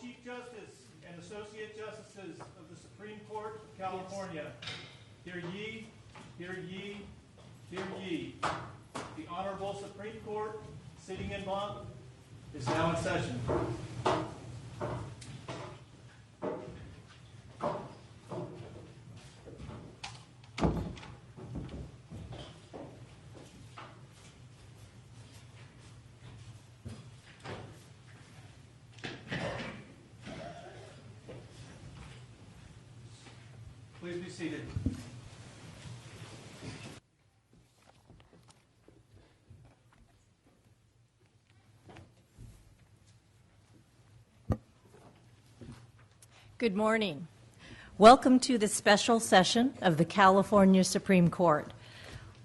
Chief Justice and Associate Justices of the Supreme Court of California. Hear ye, hear ye, hear ye. The Honorable Supreme Court, sitting en banc, is now in session. Please be seated. Good morning. Welcome to this special session of the California Supreme Court.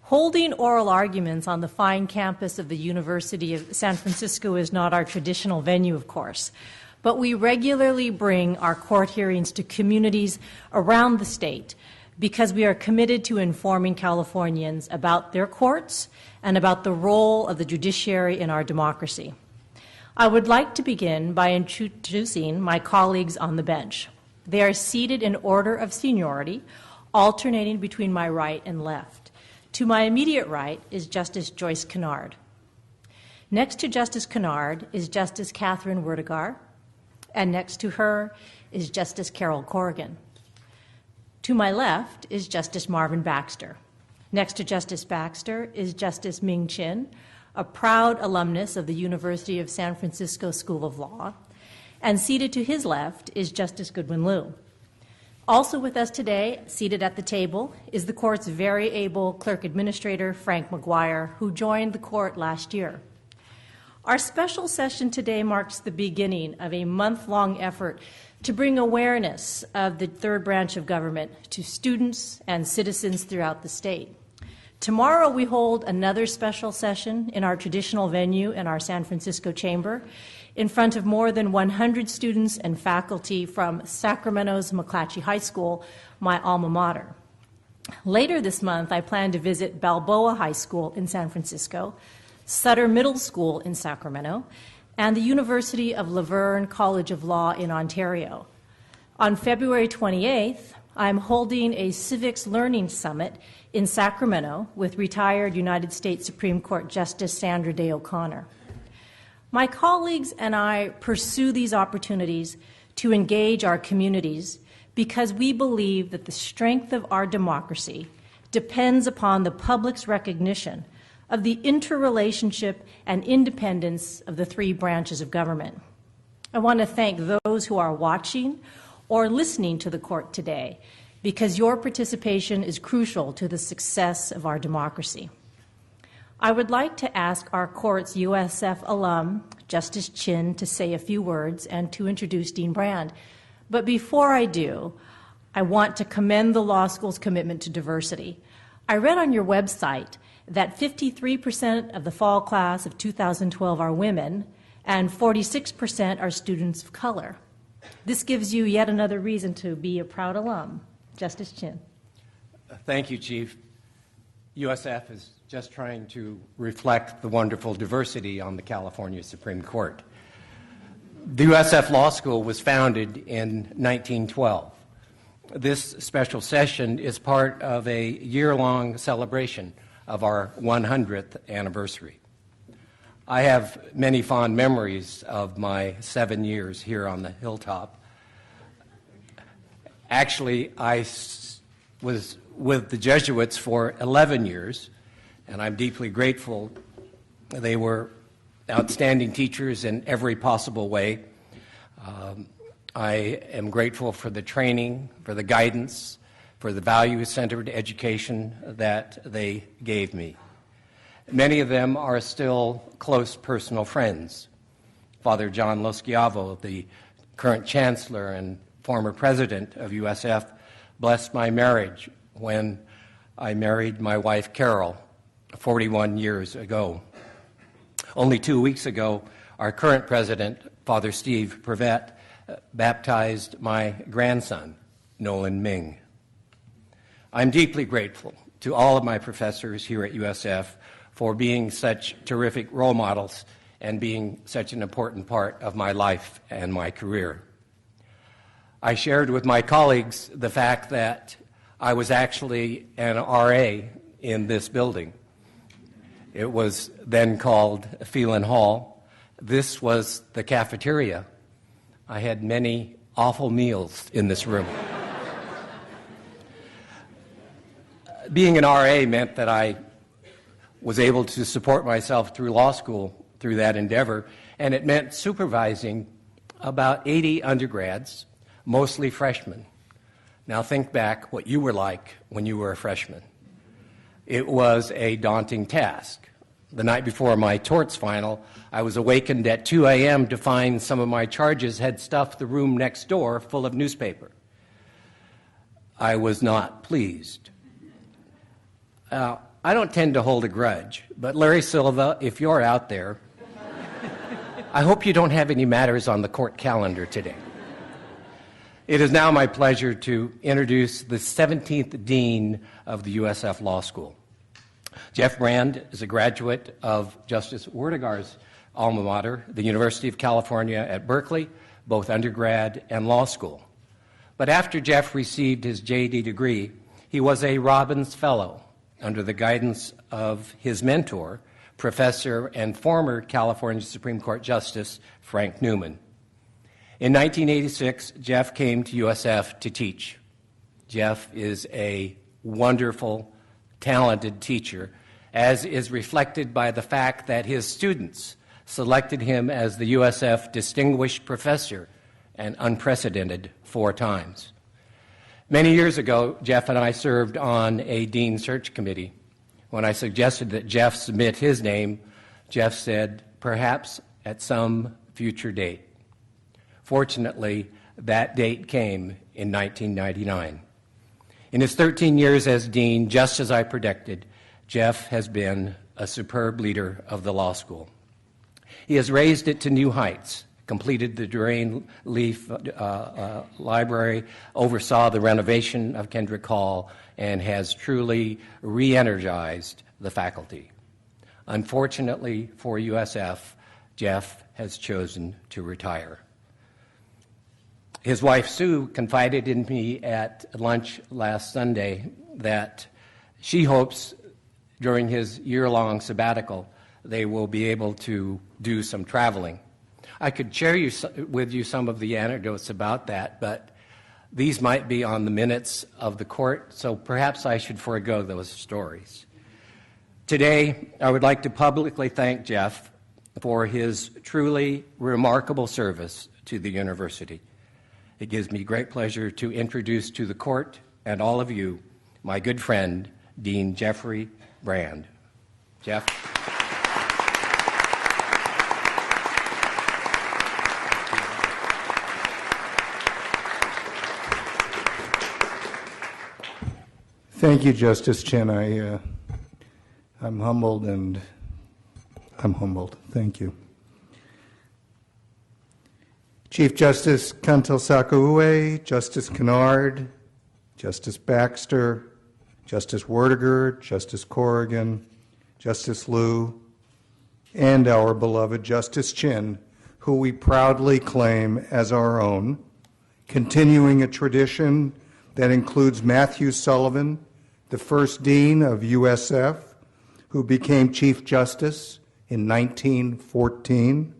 Holding oral arguments on the fine campus of the University of San Francisco is not our traditional venue, of course, but we regularly bring our court hearings to communities around the state because we are committed to informing Californians about their courts and about the role of the judiciary in our democracy. I would like to begin by introducing my colleagues on the bench. They are seated in order of seniority, alternating between my right and left. To my immediate right is Justice Joyce Kennard. Next to Justice Kennard is Justice Catherine Werdegar, and next to her is Justice Carol Corrigan. To my left is Justice Marvin Baxter. Next to Justice Baxter is Justice Ming Chin, a proud alumnus of the University of San Francisco School of Law, and seated to his left is Justice Goodwin Liu. Also with us today, seated at the table, is the court's very able clerk administrator, Frank McGuire, who joined the court last year. Our special session today marks the beginning of a month-long effort to bring awareness of the third branch of government to students and citizens throughout the state. Tomorrow we hold another special session in our traditional venue in our San Francisco chamber in front of more than 100 students and faculty from Sacramento's McClatchy High School, my alma mater. Later this month, I plan to visit Balboa High School in San Francisco, Sutter Middle School in Sacramento, and the University of Laverne College of Law in Ontario. On February 28th, I'm holding a civics learning summit in Sacramento with retired United States Supreme Court Justice Sandra Day O'Connor. My colleagues and I pursue these opportunities to engage our communities because we believe that the strength of our democracy depends upon the public's recognition of the interrelationship and independence of the three branches of government. I want to thank those who are watching or listening to the court today because your participation is crucial to the success of our democracy. I would like to ask our court's USF alum, Justice Chin, to say a few words and to introduce Dean Brand. But before I do, I want to commend the law school's commitment to diversity. I read on your website that 53% of the fall class of 2012 are women and 46% are students of color. This gives you yet another reason to be a proud alum. Justice Chin. Thank you, Chief. USF is just trying to reflect the wonderful diversity on the California Supreme Court. The USF Law School was founded in 1912. This special session is part of a year-long celebration of our 100th anniversary. I have many fond memories of my 7 years here on the hilltop. Actually, I was with the Jesuits for 11 years, and I'm deeply grateful. They were outstanding teachers in every possible way. I am grateful for the training, for the guidance, for the value-centered education that they gave me. Many of them are still close personal friends. Father John Loschiavo, the current chancellor and former president of USF, blessed my marriage when I married my wife Carol 41 years ago. Only 2 weeks ago, our current president, Father Steve Prevet, baptized my grandson, Nolan Ming. I'm deeply grateful to all of my professors here at USF for being such terrific role models and being such an important part of my life and my career. I shared with my colleagues the fact that I was actually an RA in this building. It was then called Phelan Hall. This was the cafeteria. I had many awful meals in this room. Being an RA meant that I was able to support myself through law school through that endeavor, and it meant supervising about 80 undergrads, mostly freshmen. Now think back what you were like when you were a freshman. It was a daunting task. The night before my torts final, I was awakened at 2 a.m. to find some of my charges had stuffed the room next door full of newspaper. I was not pleased. I don't tend to hold a grudge, but Larry Silva, if you're out there, I hope you don't have any matters on the court calendar today. It is now my pleasure to introduce the 17th Dean of the USF Law School. Jeff Brand is a graduate of Justice Werdegar's alma mater, the University of California at Berkeley, both undergrad and law school. But after Jeff received his JD degree, he was a Robbins Fellow under the guidance of his mentor, Professor and former California Supreme Court Justice Frank Newman. In 1986, Jeff came to USF to teach. Jeff is a wonderful, talented teacher, as is reflected by the fact that his students selected him as the USF Distinguished Professor, and unprecedented 4 times. Many years ago, Jeff and I served on a dean search committee. When I suggested that Jeff submit his name, Jeff said, perhaps at some future date. Fortunately, that date came in 1999. In his 13 years as dean, just as I predicted, Jeff has been a superb leader of the law school. He has raised it to new heights, completed the Drain Leaf Library, oversaw the renovation of Kendrick Hall, and has truly re-energized the faculty. Unfortunately for USF, Jeff has chosen to retire. His wife, Sue, confided in me at lunch last Sunday that she hopes during his year-long sabbatical they will be able to do some traveling. I could share with you some of the anecdotes about that, but these might be on the minutes of the court, so perhaps I should forego those stories. Today, I would like to publicly thank Jeff for his truly remarkable service to the university. It gives me great pleasure to introduce to the court and all of you my good friend, Dean Jeffrey Brand. Jeff. Thank you, Justice Chin. I'm humbled and I'm humbled. Thank you. Chief Justice Kantel-Sakaue, Justice Kennard, Justice Baxter, Justice Werdegar, Justice Corrigan, Justice Liu, and our beloved Justice Chin, who we proudly claim as our own, continuing a tradition that includes Matthew Sullivan, the first dean of USF, who became Chief Justice in 1914,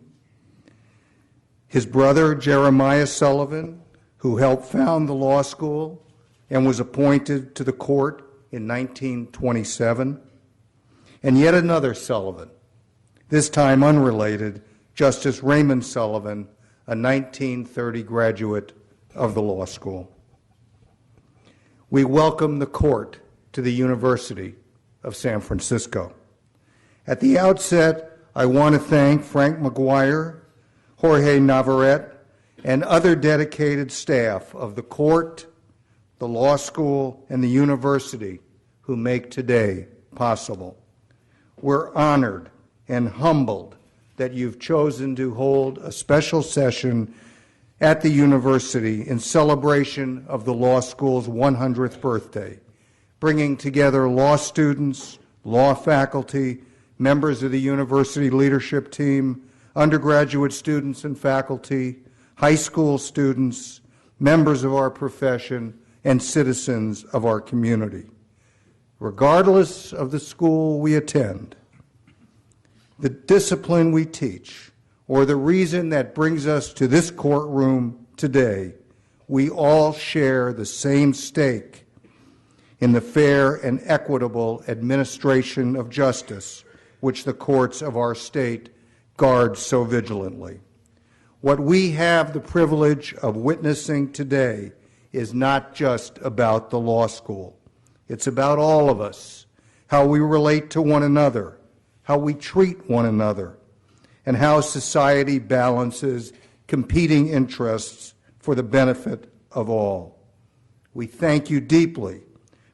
his brother Jeremiah Sullivan, who helped found the law school and was appointed to the court in 1927, and yet another Sullivan, this time unrelated, Justice Raymond Sullivan, a 1930 graduate of the law school. We welcome the court to the University of San Francisco. At the outset, I want to thank Frank McGuire, Jorge Navarrete, and other dedicated staff of the court, the law school, and the university who make today possible. We're honored and humbled that you've chosen to hold a special session at the university in celebration of the law school's 100th birthday, bringing together law students, law faculty, members of the university leadership team, undergraduate students and faculty, high school students, members of our profession, and citizens of our community. Regardless of the school we attend, the discipline we teach, or the reason that brings us to this courtroom today, we all share the same stake in the fair and equitable administration of justice, which the courts of our state guard so vigilantly. What we have the privilege of witnessing today is not just about the law school. It's about all of us, how we relate to one another, how we treat one another, and how society balances competing interests for the benefit of all. We thank you deeply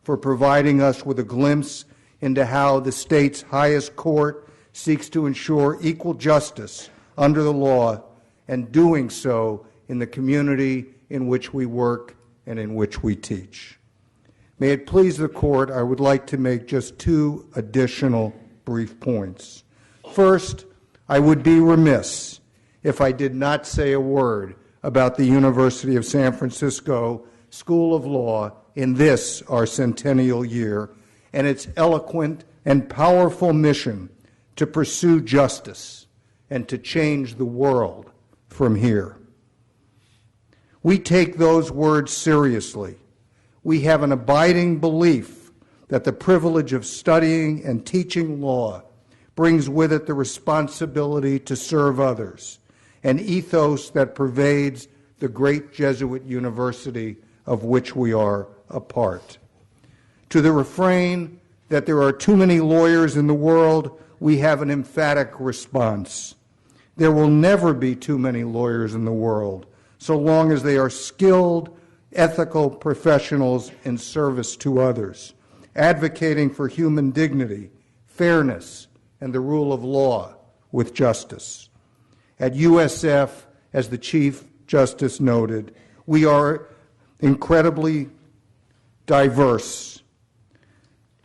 for providing us with a glimpse into how the state's highest court seeks to ensure equal justice under the law, and doing so in the community in which we work and in which we teach. May it please the court, I would like to make just two additional brief points. First, I would be remiss if I did not say a word about the University of San Francisco School of Law in this, our centennial year, and its eloquent and powerful mission to pursue justice and to change the world from here. We take those words seriously. We have an abiding belief that the privilege of studying and teaching law brings with it the responsibility to serve others, an ethos that pervades the great Jesuit university of which we are a part. To the refrain that there are too many lawyers in the world, we have an emphatic response. There will never be too many lawyers in the world, so long as they are skilled, ethical professionals in service to others, advocating for human dignity, fairness, and the rule of law with justice. At USF, as the Chief Justice noted, we are incredibly diverse.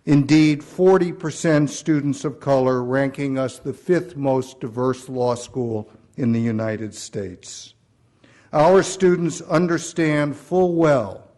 Indeed, 40% students of color, ranking us the fifth most diverse law school in the United States. Our students understand full well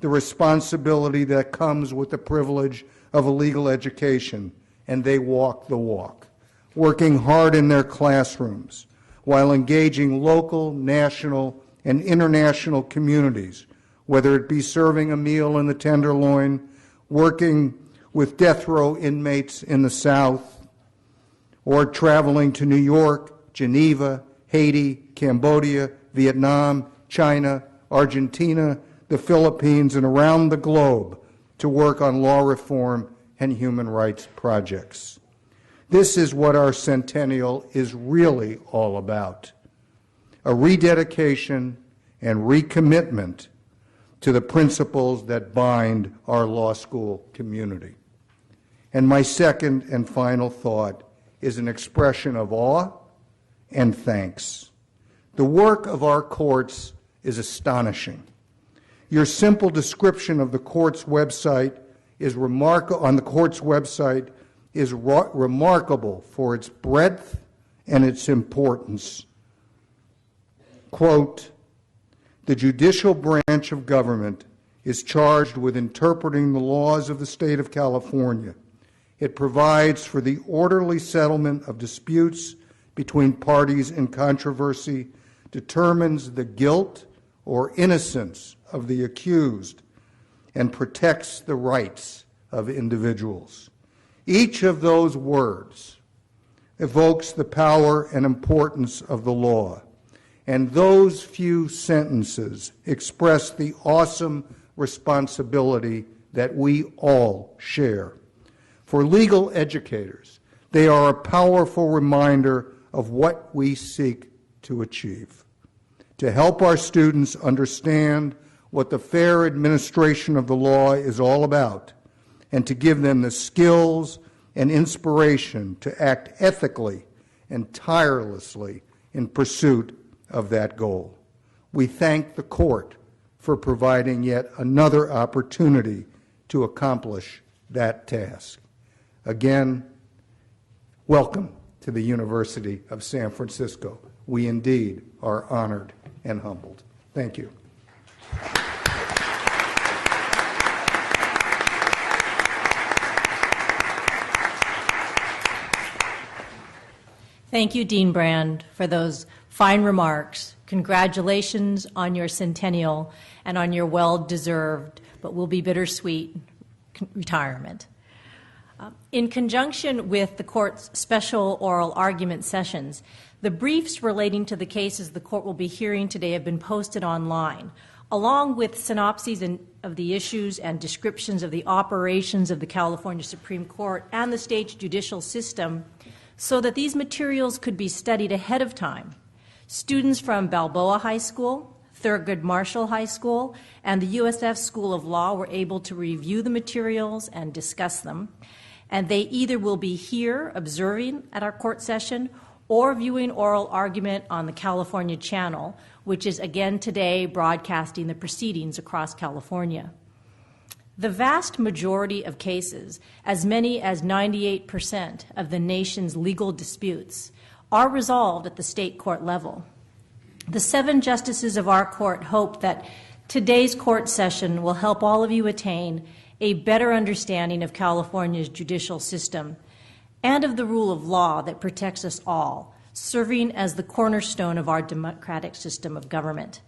the responsibility that comes with the privilege of a legal education, and they walk the walk, working hard in their classrooms while engaging local, national, and international communities, whether it be serving a meal in the Tenderloin, working with death row inmates in the South, or traveling to New York, Geneva, Haiti, Cambodia, Vietnam, China, Argentina, the Philippines, and around the globe to work on law reform and human rights projects. This is what our centennial is really all about, a rededication and recommitment to the principles that bind our law school community. And my second and final thought is an expression of awe and thanks. The work of our courts is astonishing. Your simple description of the court's website is remarkable for its breadth and its importance. Quote, "The judicial branch of government is charged with interpreting the laws of the state of California. It provides for the orderly settlement of disputes between parties in controversy, determines the guilt or innocence of the accused, and protects the rights of individuals." Each of those words evokes the power and importance of the law, and those few sentences express the awesome responsibility that we all share. For legal educators, they are a powerful reminder of what we seek to achieve: to help our students understand what the fair administration of the law is all about, and to give them the skills and inspiration to act ethically and tirelessly in pursuit of that goal. We thank the court for providing yet another opportunity to accomplish that task. Again, welcome to the University of San Francisco. We indeed are honored and humbled. Thank you. Thank you, Dean Brand, for those fine remarks. Congratulations on your centennial and on your well-deserved, but will be bittersweet, retirement. In conjunction with the court's special oral argument sessions, the briefs relating to the cases the court will be hearing today have been posted online, along with synopses of the issues and descriptions of the operations of the California Supreme Court and the state's judicial system, so that these materials could be studied ahead of time. Students from Balboa High School, Thurgood Marshall High School, and the USF School of Law were able to review the materials and discuss them, and they either will be here observing at our court session or viewing oral argument on the California Channel, which is again today broadcasting the proceedings across California. The vast majority of cases, as many as 98% of the nation's legal disputes, are resolved at the state court level. The 7 justices of our court hope that today's court session will help all of you attain a better understanding of California's judicial system and of the rule of law that protects us all, serving as the cornerstone of our democratic system of government.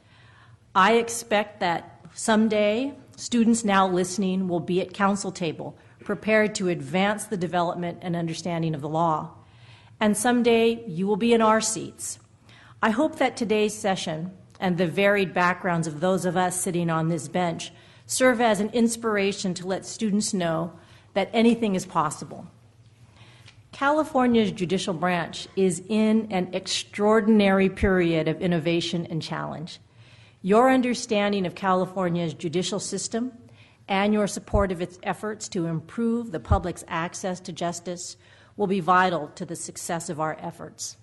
I expect that someday students now listening will be at council table, prepared to advance the development and understanding of the law. And someday you will be in our seats. I hope that today's session and the varied backgrounds of those of us sitting on this bench serve as an inspiration to let students know that anything is possible. California's judicial branch is in an extraordinary period of innovation and challenge. Your understanding of California's judicial system and your support of its efforts to improve the public's access to justice will be vital to the success of our efforts.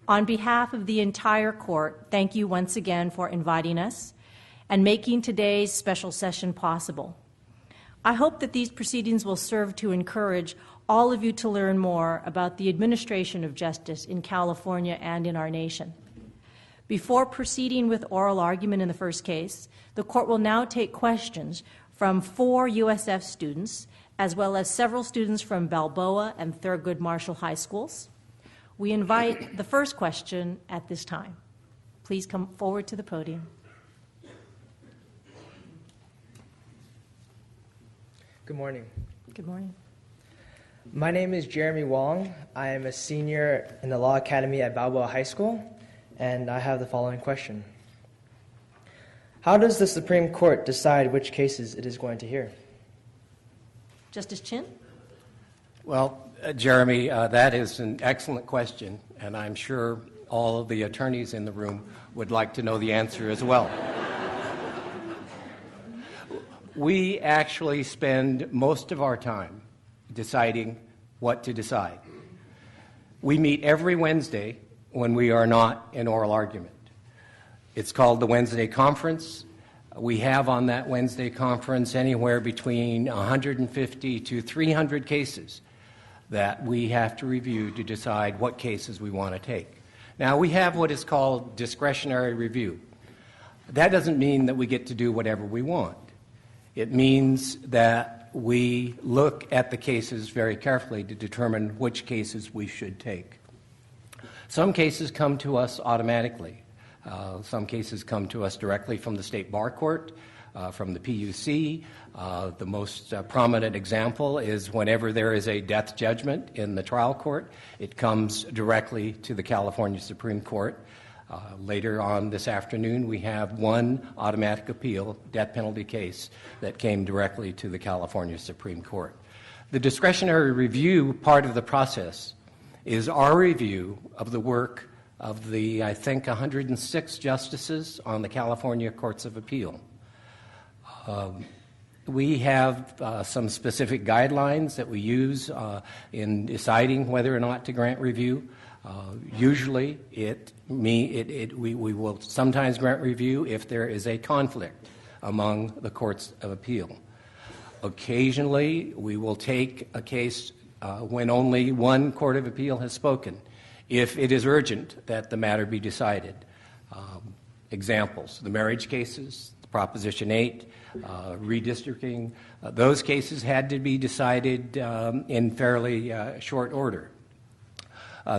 On behalf of the entire court, thank you once again for inviting us and making today's special session possible. I hope that these proceedings will serve to encourage all of you to learn more about the administration of justice in California and in our nation. Before proceeding with oral argument in the first case, the court will now take questions from 4 USF students, as well as several students from Balboa and Thurgood Marshall High Schools. We invite the first question at this time. Please come forward to the podium. Good morning. Good morning. My name is Jeremy Wong. I am a senior in the Law Academy at Balboa High School, and I have the following question. How does the Supreme Court decide which cases it is going to hear? Justice Chin? Well, Jeremy, that is an excellent question, and I'm sure all of the attorneys in the room would like to know the answer as well. We actually spend most of our time deciding what to decide. We meet every Wednesday when we are not in oral argument. It's called the Wednesday Conference. We have on that Wednesday conference anywhere between 150 to 300 cases that we have to review to decide what cases we want to take. Now, we have what is called discretionary review. That doesn't mean that we get to do whatever we want. It means that we look at the cases very carefully to determine which cases we should take. Some cases come to us automatically. Some cases come to us directly from the State Bar Court, from the PUC. The most prominent example is whenever there is a death judgment in the trial court, it comes directly to the California Supreme Court. Later on this afternoon, we have one automatic appeal, death penalty case, that came directly to the California Supreme Court. The discretionary review part of the process is our review of the work of the, I think, 106 justices on the California Courts of Appeal. We have some specific guidelines that we use in deciding whether or not to grant review. Usually, we will sometimes grant review if there is a conflict among the courts of appeal. Occasionally, we will take a case when only one court of appeal has spoken, if it is urgent that the matter be decided. Examples, the marriage cases, Proposition 8, redistricting. Those cases had to be decided in fairly short order.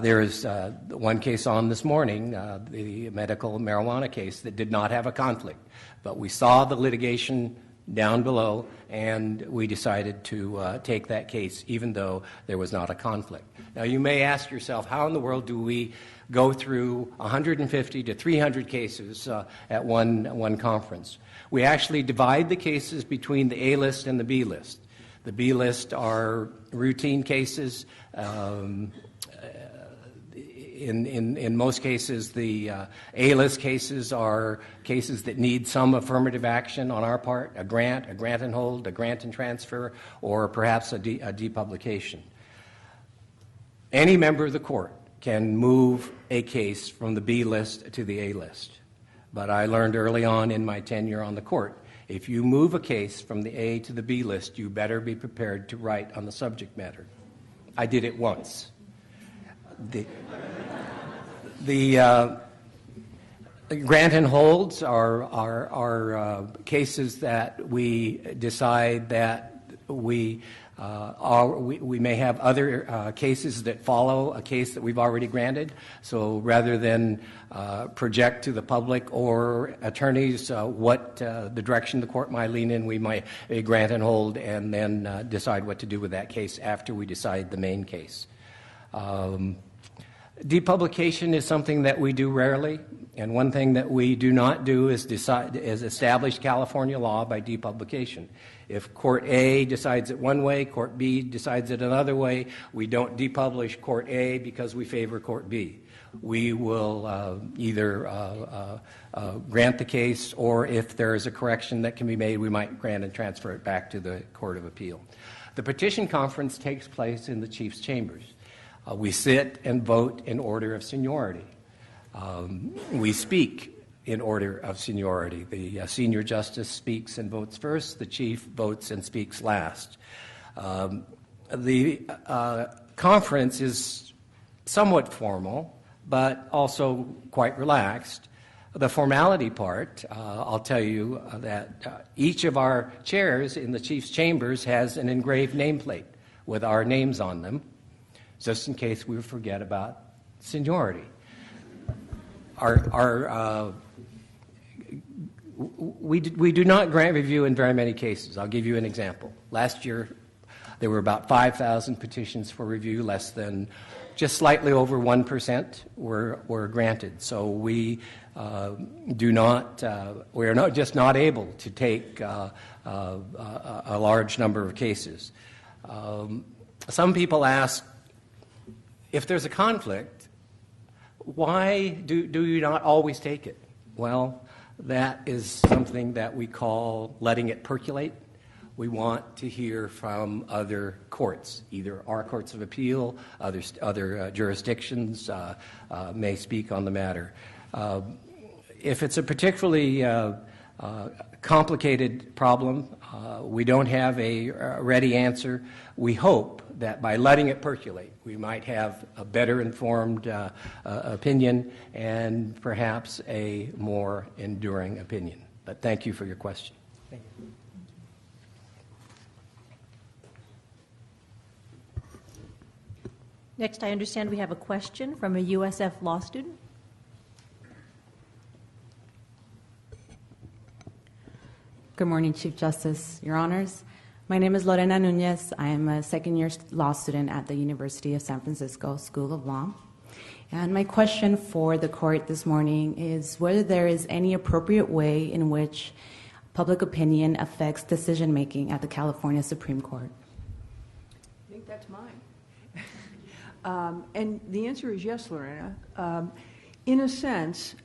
There is one case on this morning, the medical marijuana case, that did not have a conflict. But we saw the litigation down below, and we decided to take that case, even though there was not a conflict. Now, you may ask yourself, how in the world do we go through 150 to 300 cases at one conference? We actually divide the cases between the A list and the B list. The B list are routine cases. In most cases, the A-list cases are cases that need some affirmative action on our part, a grant and hold, a grant and transfer, or perhaps a depublication. Any member of the court can move a case from the B list to the A list. But I learned early on in my tenure on the court, if you move a case from the A to the B list, you better be prepared to write on the subject matter. I did it once. The grant and holds are cases that we decide that we may have other cases that follow a case that we've already granted. So rather than project to the public or attorneys what the direction the court might lean in, we might grant and hold and then decide what to do with that case after we decide the main case. Depublication is something that we do rarely, and one thing that we do not do is establish California law by depublication. If Court A decides it one way, Court B decides it another way, we don't depublish Court A because we favor Court B. We will either grant the case, or if there is a correction that can be made, we might grant and transfer it back to the Court of Appeal. The petition conference takes place in the Chief's chambers. We sit and vote in order of seniority. We speak in order of seniority. The senior justice speaks and votes first. The chief votes and speaks last. The conference is somewhat formal, but also quite relaxed. The formality part, I'll tell you that each of our chairs in the chief's chambers has an engraved nameplate with our names on them, just in case we forget about seniority. We do not grant review in very many cases. I'll give you an example. Last year, there were about 5,000 petitions for review. Less than, just slightly over 1% were granted. So we are just not able to take a large number of cases. Some people ask, if there's a conflict, why do you not always take it? Well, that is something that we call letting it percolate. We want to hear from other courts, either our courts of appeal, other jurisdictions may speak on the matter. If it's a particularly complicated problem, we don't have a ready answer. We hope that by letting it percolate, we might have a better informed opinion and perhaps a more enduring opinion. But thank you for your question. Thank you. Next, I understand we have a question from a USF law student. Good morning, Chief Justice, Your Honors. My name is Lorena Nunez. I am a second-year law student at the University of San Francisco School of Law. And my question for the court this morning is whether there is any appropriate way in which public opinion affects decision-making at the California Supreme Court. I think that's mine. And the answer is yes, Lorena. In a sense,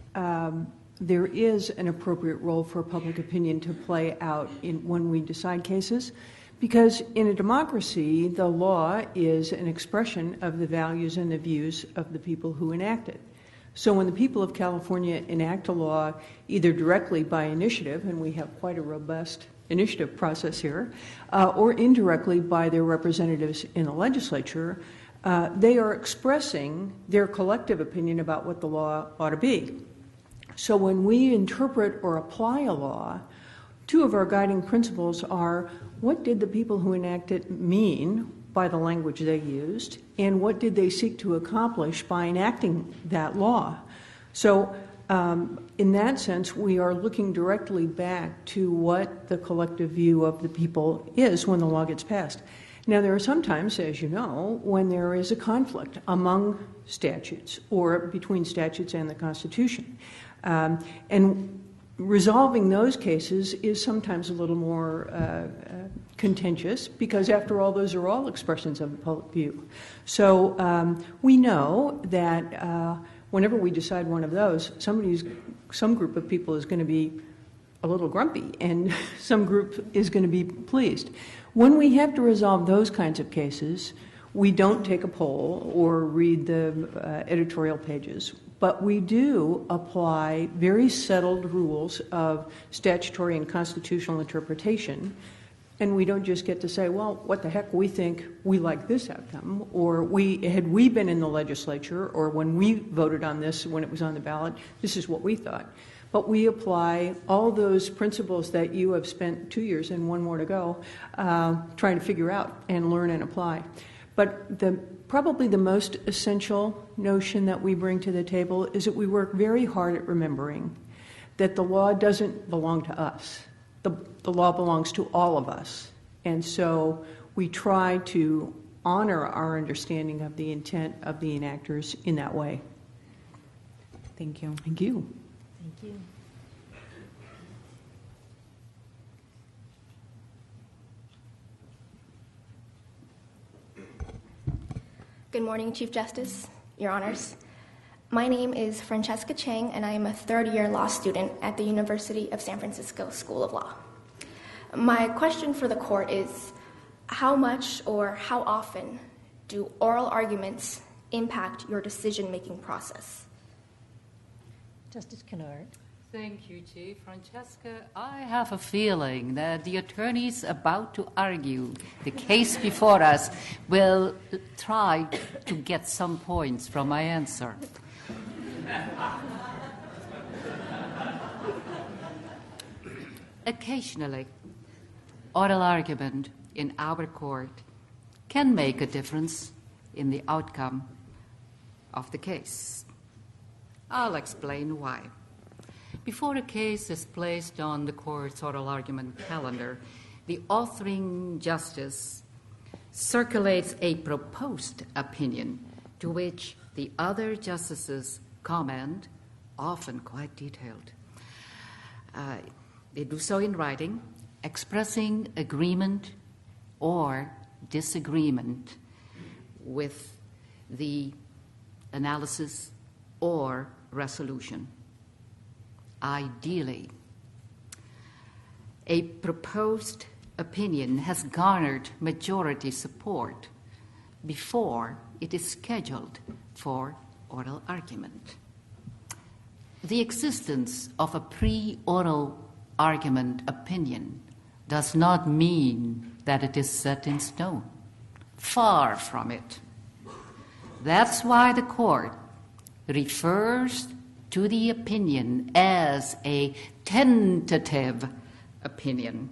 there is an appropriate role for public opinion to play out when we decide cases, because in a democracy, the law is an expression of the values and the views of the people who enact it. So when the people of California enact a law, either directly by initiative, and we have quite a robust initiative process here, or indirectly by their representatives in the legislature, they are expressing their collective opinion about what the law ought to be. So when we interpret or apply a law, two of our guiding principles are, what did the people who enacted mean by the language they used, and what did they seek to accomplish by enacting that law? So in that sense, we are looking directly back to what the collective view of the people is when the law gets passed. Now, there are some times, as you know, when there is a conflict among statutes or between statutes and the Constitution. And resolving those cases is sometimes a little more contentious because, after all, those are all expressions of the public view. So we know that whenever we decide one of those, some group of people is going to be a little grumpy and some group is going to be pleased. When we have to resolve those kinds of cases, we don't take a poll or read the editorial pages, but we do apply very settled rules of statutory and constitutional interpretation, and we don't just get to say, well, what the heck, we think we like this outcome, or had we been in the legislature, or when we voted on this when it was on the ballot, this is what we thought. But we apply all those principles that you have spent 2 years and one more to go trying to figure out and learn and apply. But probably the most essential notion that we bring to the table is that we work very hard at remembering that the law doesn't belong to us. The law belongs to all of us. And so we try to honor our understanding of the intent of the enactors in that way. Thank you. Thank you. Thank you. Good morning, Chief Justice, Your Honors. My name is Francesca Chang, and I am a third-year law student at the University of San Francisco School of Law. My question for the court is, how much or how often do oral arguments impact your decision-making process? Justice Kennard. Thank you, Chief. Francesca, I have a feeling that the attorneys about to argue the case before us will try to get some points from my answer. Occasionally, oral argument in our court can make a difference in the outcome of the case. I'll explain why. Before a case is placed on the court's oral argument calendar, the authoring justice circulates a proposed opinion to which the other justices comment, often quite detailed. They do so in writing, expressing agreement or disagreement with the analysis or resolution. Ideally, a proposed opinion has garnered majority support before it is scheduled for oral argument. The existence of a pre-oral argument opinion does not mean that it is set in stone. Far from it. That's why the court refers to the opinion as a tentative opinion,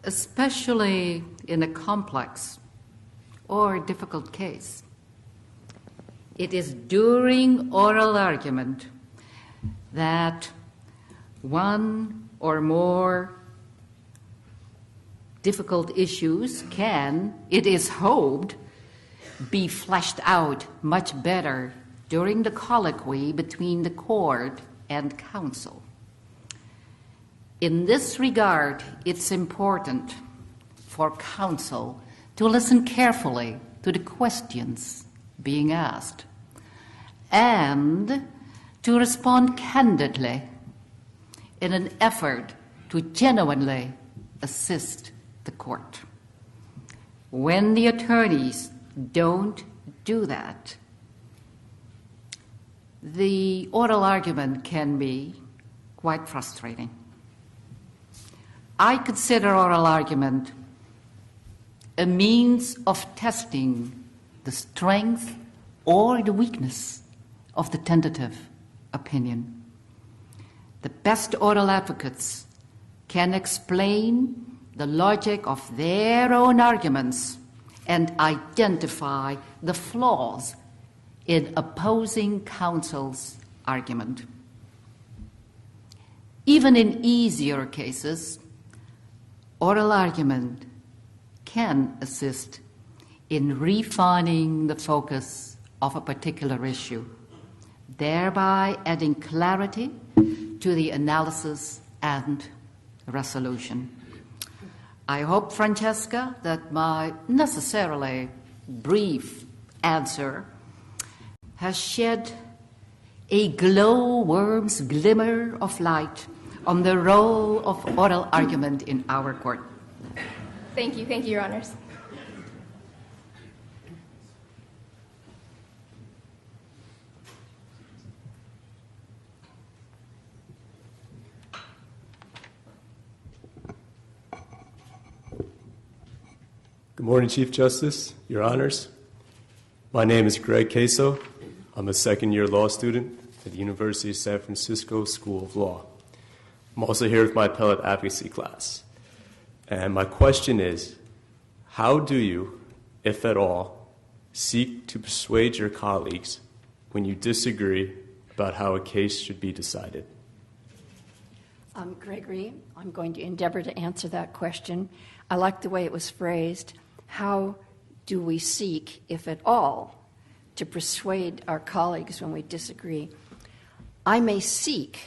especially in a complex or difficult case. It is during oral argument that one or more difficult issues can, it is hoped, be fleshed out much better during the colloquy between the court and counsel. In this regard, it's important for counsel to listen carefully to the questions being asked and to respond candidly in an effort to genuinely assist the court. When the attorneys don't do that, the oral argument can be quite frustrating. I consider oral argument a means of testing the strength or the weakness of the tentative opinion. The best oral advocates can explain the logic of their own arguments and identify the flaws in opposing counsel's argument. Even in easier cases, oral argument can assist in refining the focus of a particular issue, thereby adding clarity to the analysis and resolution. I hope, Francesca, that my necessarily brief answer has shed a glowworm's glimmer of light on the role of oral argument in our court. Thank you, Your Honors. Good morning, Chief Justice, Your Honors. My name is Greg Queso. I'm a second-year law student at the University of San Francisco School of Law. I'm also here with my appellate advocacy class. And my question is, how do you, if at all, seek to persuade your colleagues when you disagree about how a case should be decided? Gregory, I'm going to endeavor to answer that question. I like the way it was phrased. How do we seek, if at all, to persuade our colleagues when we disagree? I may seek,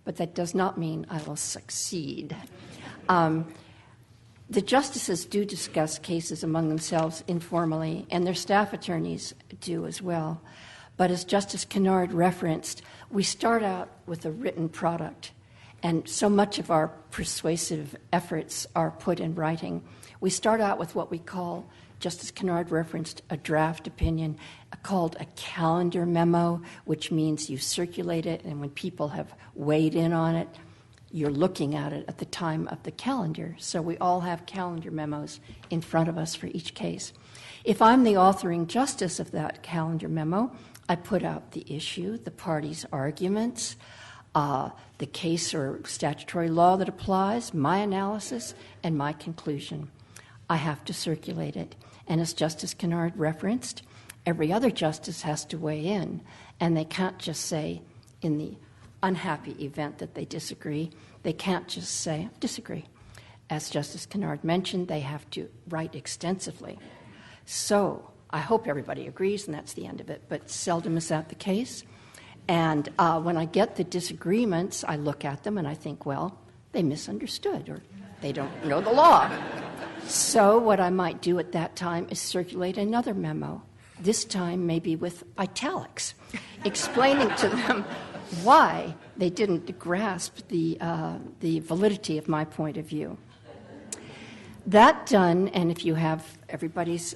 but that does not mean I will succeed. The justices do discuss cases among themselves informally, and their staff attorneys do as well. But as Justice Kennard referenced, we start out with a written product, and so much of our persuasive efforts are put in writing. We start out with what we call, Justice Kennard referenced, a draft opinion called a calendar memo, which means you circulate it, and when people have weighed in on it, you're looking at it at the time of the calendar. So we all have calendar memos in front of us for each case. If I'm the authoring justice of that calendar memo, I put out the issue, the parties' arguments, the case or statutory law that applies, my analysis, and my conclusion. I have to circulate it. And as Justice Kennard referenced, every other justice has to weigh in, and they can't just say, in the unhappy event that they disagree, they can't just say, disagree. As Justice Kennard mentioned, they have to write extensively. So I hope everybody agrees, and that's the end of it, but seldom is that the case. And when I get the disagreements, I look at them and I think, well, they misunderstood or they don't know the law. So what I might do at that time is circulate another memo, this time maybe with italics, explaining to them why they didn't grasp the validity of my point of view. That done, and if you have everybody's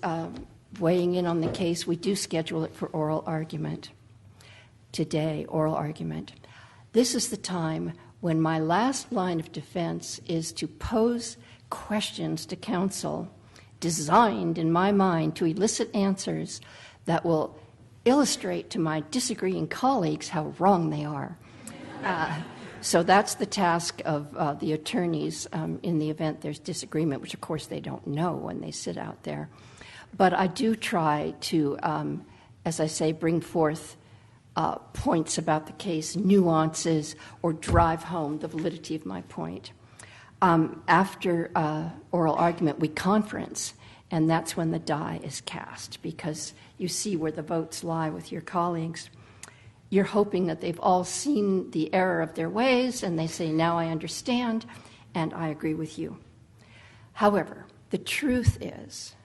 weighing in on the case, we do schedule it for oral argument. Today, oral argument. This is the time when my last line of defense is to pose questions to counsel designed in my mind to elicit answers that will illustrate to my disagreeing colleagues how wrong they are. So that's the task of the attorneys in the event there's disagreement, which of course they don't know when they sit out there. But I do try to, as I say, bring forth points about the case, nuances, or drive home the validity of my point. After oral argument, we conference, and that's when the die is cast, because you see where the votes lie with your colleagues. You're hoping that they've all seen the error of their ways, and they say, now I understand, and I agree with you. However, the truth is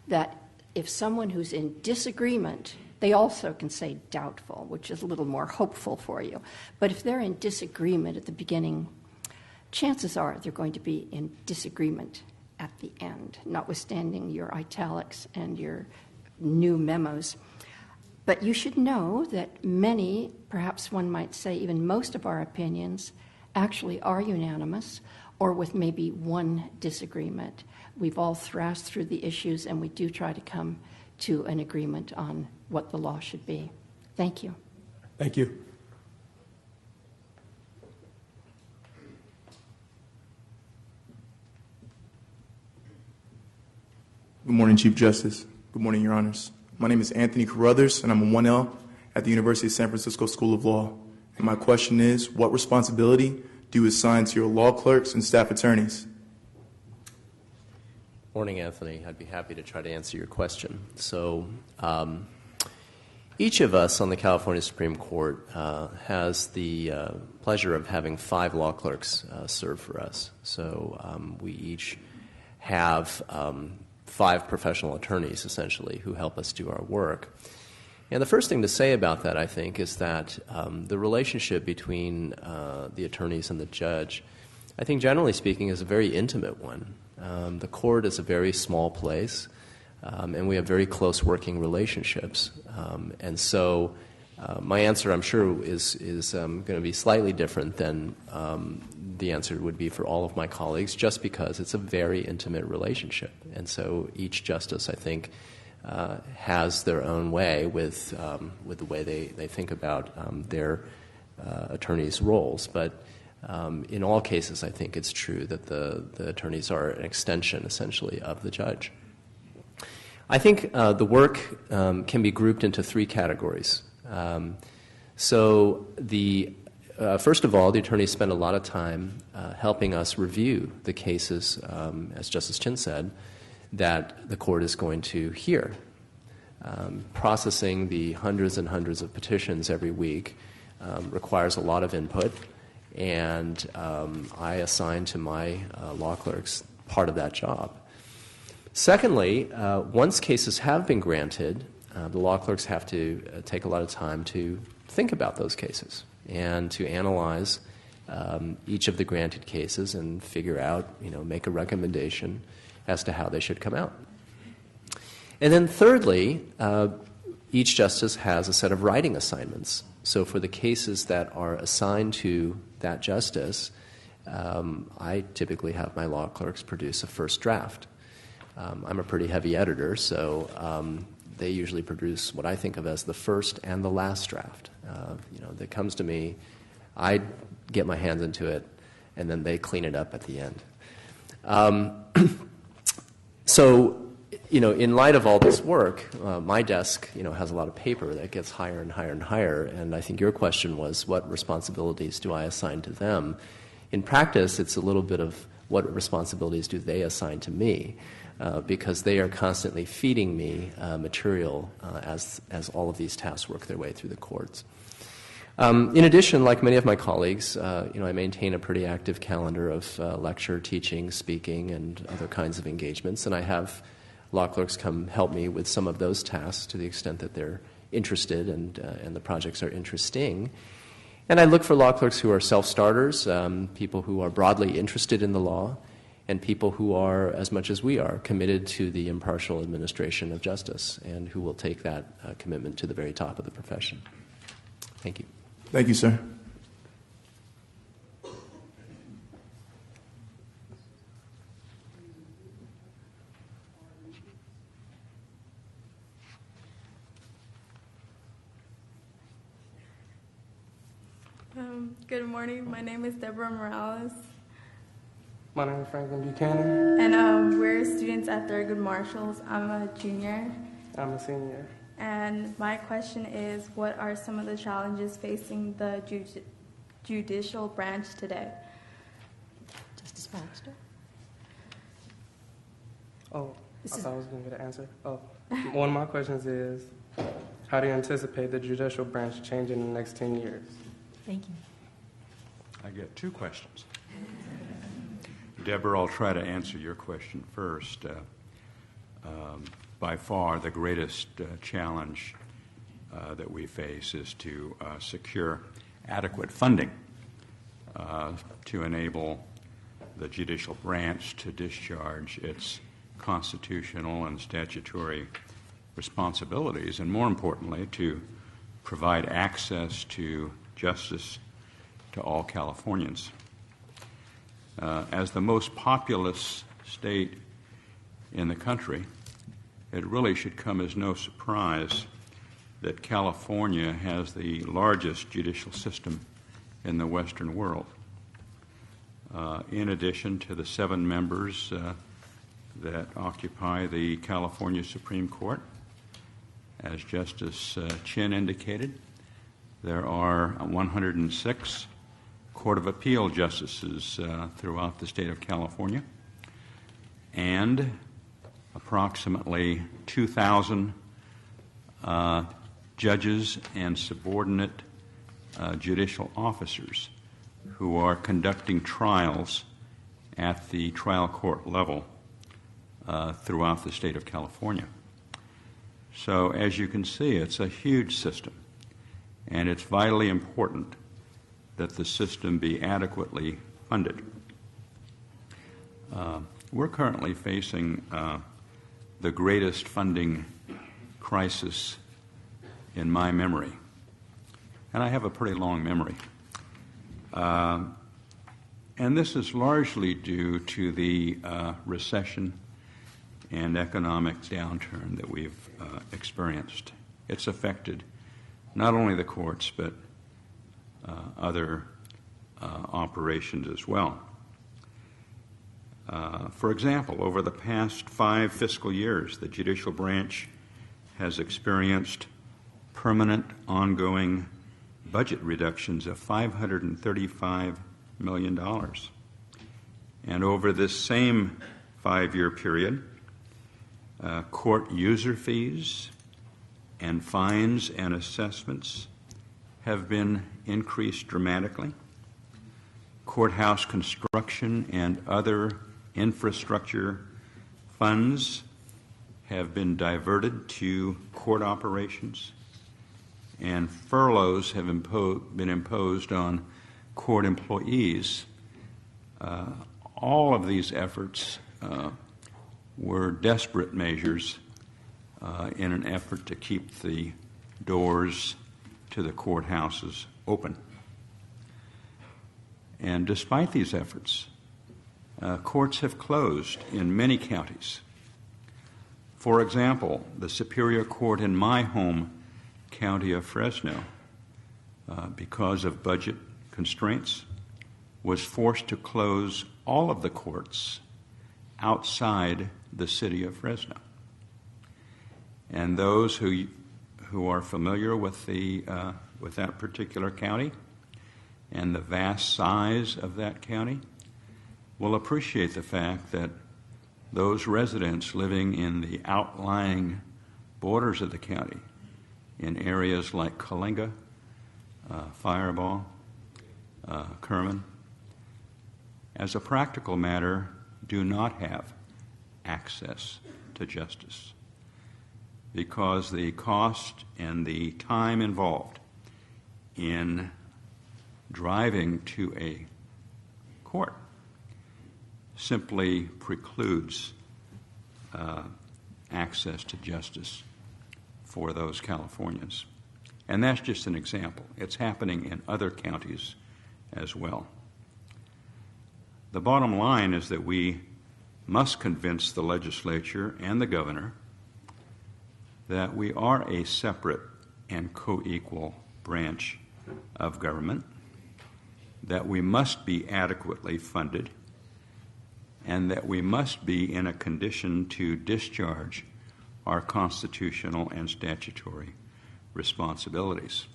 that if someone who's in disagreement, they also can say doubtful, which is a little more hopeful for you. But if they're in disagreement at the beginning, chances are they're going to be in disagreement at the end, notwithstanding your italics and your new memos. But you should know that many, perhaps one might say even most of our opinions, actually are unanimous, or with maybe one disagreement. We've all thrashed through the issues, and we do try to come to an agreement on what the law should be. Thank you. Thank you. Good morning, Chief Justice. Good morning, Your Honors. My name is Anthony Carruthers, and I'm a 1L at the University of San Francisco School of Law. And my question is, what responsibility do you assign to your law clerks and staff attorneys? Morning, Anthony. I'd be happy to try to answer your question. So, each of us on the California Supreme Court has the pleasure of having 5 law clerks serve for us. So we each have 5 professional attorneys, essentially, who help us do our work. And the first thing to say about that, I think, is that the relationship between the attorneys and the judge, I think generally speaking, is a very intimate one. The court is a very small place, and we have very close working relationships. And so my answer, I'm sure, is going to be slightly different than the answer would be for all of my colleagues, just because it's a very intimate relationship. And so each justice, I think, has their own way with the way they think about their attorneys' roles. But in all cases, I think it's true that the attorneys are an extension, essentially, of the judge. I think the work can be grouped into 3 categories. First of all, the attorneys spend a lot of time helping us review the cases, as Justice Chin said, that the court is going to hear. Processing the hundreds and hundreds of petitions every week requires a lot of input, and I assign to my law clerks part of that job. Secondly, once cases have been granted, the law clerks have to take a lot of time to think about those cases and to analyze each of the granted cases and figure out, make a recommendation as to how they should come out. And then thirdly, each justice has a set of writing assignments. So for the cases that are assigned to that justice, I typically have my law clerks produce a first draft. I'm a pretty heavy editor, so they usually produce what I think of as the first and the last draft. That comes to me, I get my hands into it, and then they clean it up at the end. In light of all this work, my desk, has a lot of paper that gets higher and higher and higher, and I think your question was, what responsibilities do I assign to them? In practice, it's a little bit of what responsibilities do they assign to me, because they are constantly feeding me material as all of these tasks work their way through the courts. In addition, like many of my colleagues, I maintain a pretty active calendar of lecture, teaching, speaking, and other kinds of engagements, and I have law clerks come help me with some of those tasks to the extent that they're interested and the projects are interesting. And I look for law clerks who are self-starters, people who are broadly interested in the law, and people who are, as much as we are, committed to the impartial administration of justice and who will take that commitment to the very top of the profession. Thank you. Thank you, sir. Good morning. My name is Deborah Morales. My name is Franklin Buchanan. And we're students at Thurgood Marshalls. I'm a junior. I'm a senior. And my question is, what are some of the challenges facing the judicial branch today? Justice Baxter? Oh, I thought I was going to get an answer. Oh, one of my questions is, how do you anticipate the judicial branch changing in the next 10 years? Thank you. I get 2 questions. Deborah, I'll try to answer your question first. By far, the greatest challenge that we face is to secure adequate funding to enable the judicial branch to discharge its constitutional and statutory responsibilities, and more importantly, to provide access to justice to all Californians. As the most populous state in the country, it really should come as no surprise that California has the largest judicial system in the Western world. In addition to the 7 members that occupy the California Supreme Court. As Justice Chin indicated, there are 106 Court of Appeal justices throughout the state of California, and approximately 2,000 judges and subordinate judicial officers who are conducting trials at the trial court level throughout the state of California. So as you can see, it's a huge system, and it's vitally important that the system be adequately funded. We're currently facing the greatest funding crisis in my memory, and I have a pretty long memory. And this is largely due to the recession and economic downturn that we've experienced. It's affected not only the courts, but other operations as well. For example, over the past 5 fiscal years, the judicial branch has experienced permanent, ongoing budget reductions of $535 million. And over this same 5-year period, court user fees and fines and assessments have been increased dramatically. Courthouse construction and other infrastructure funds have been diverted to court operations, and furloughs have been imposed on court employees. All of these efforts were desperate measures in an effort to keep the doors to the courthouses open. And despite these efforts, courts have closed in many counties. For example, the Superior Court in my home county of Fresno, because of budget constraints, was forced to close all of the courts outside the city of Fresno. And those who are familiar with that particular county and the vast size of that county will appreciate the fact that those residents living in the outlying borders of the county, in areas like Coalinga, Fireball, Kerman, as a practical matter, do not have access to justice because the cost and the time involved in driving to a court simply precludes access to justice for those Californians. And that's just an example. It's happening in other counties as well. The bottom line is that we must convince the legislature and the governor that we are a separate and co-equal branch of government, that we must be adequately funded, and that we must be in a condition to discharge our constitutional and statutory responsibilities.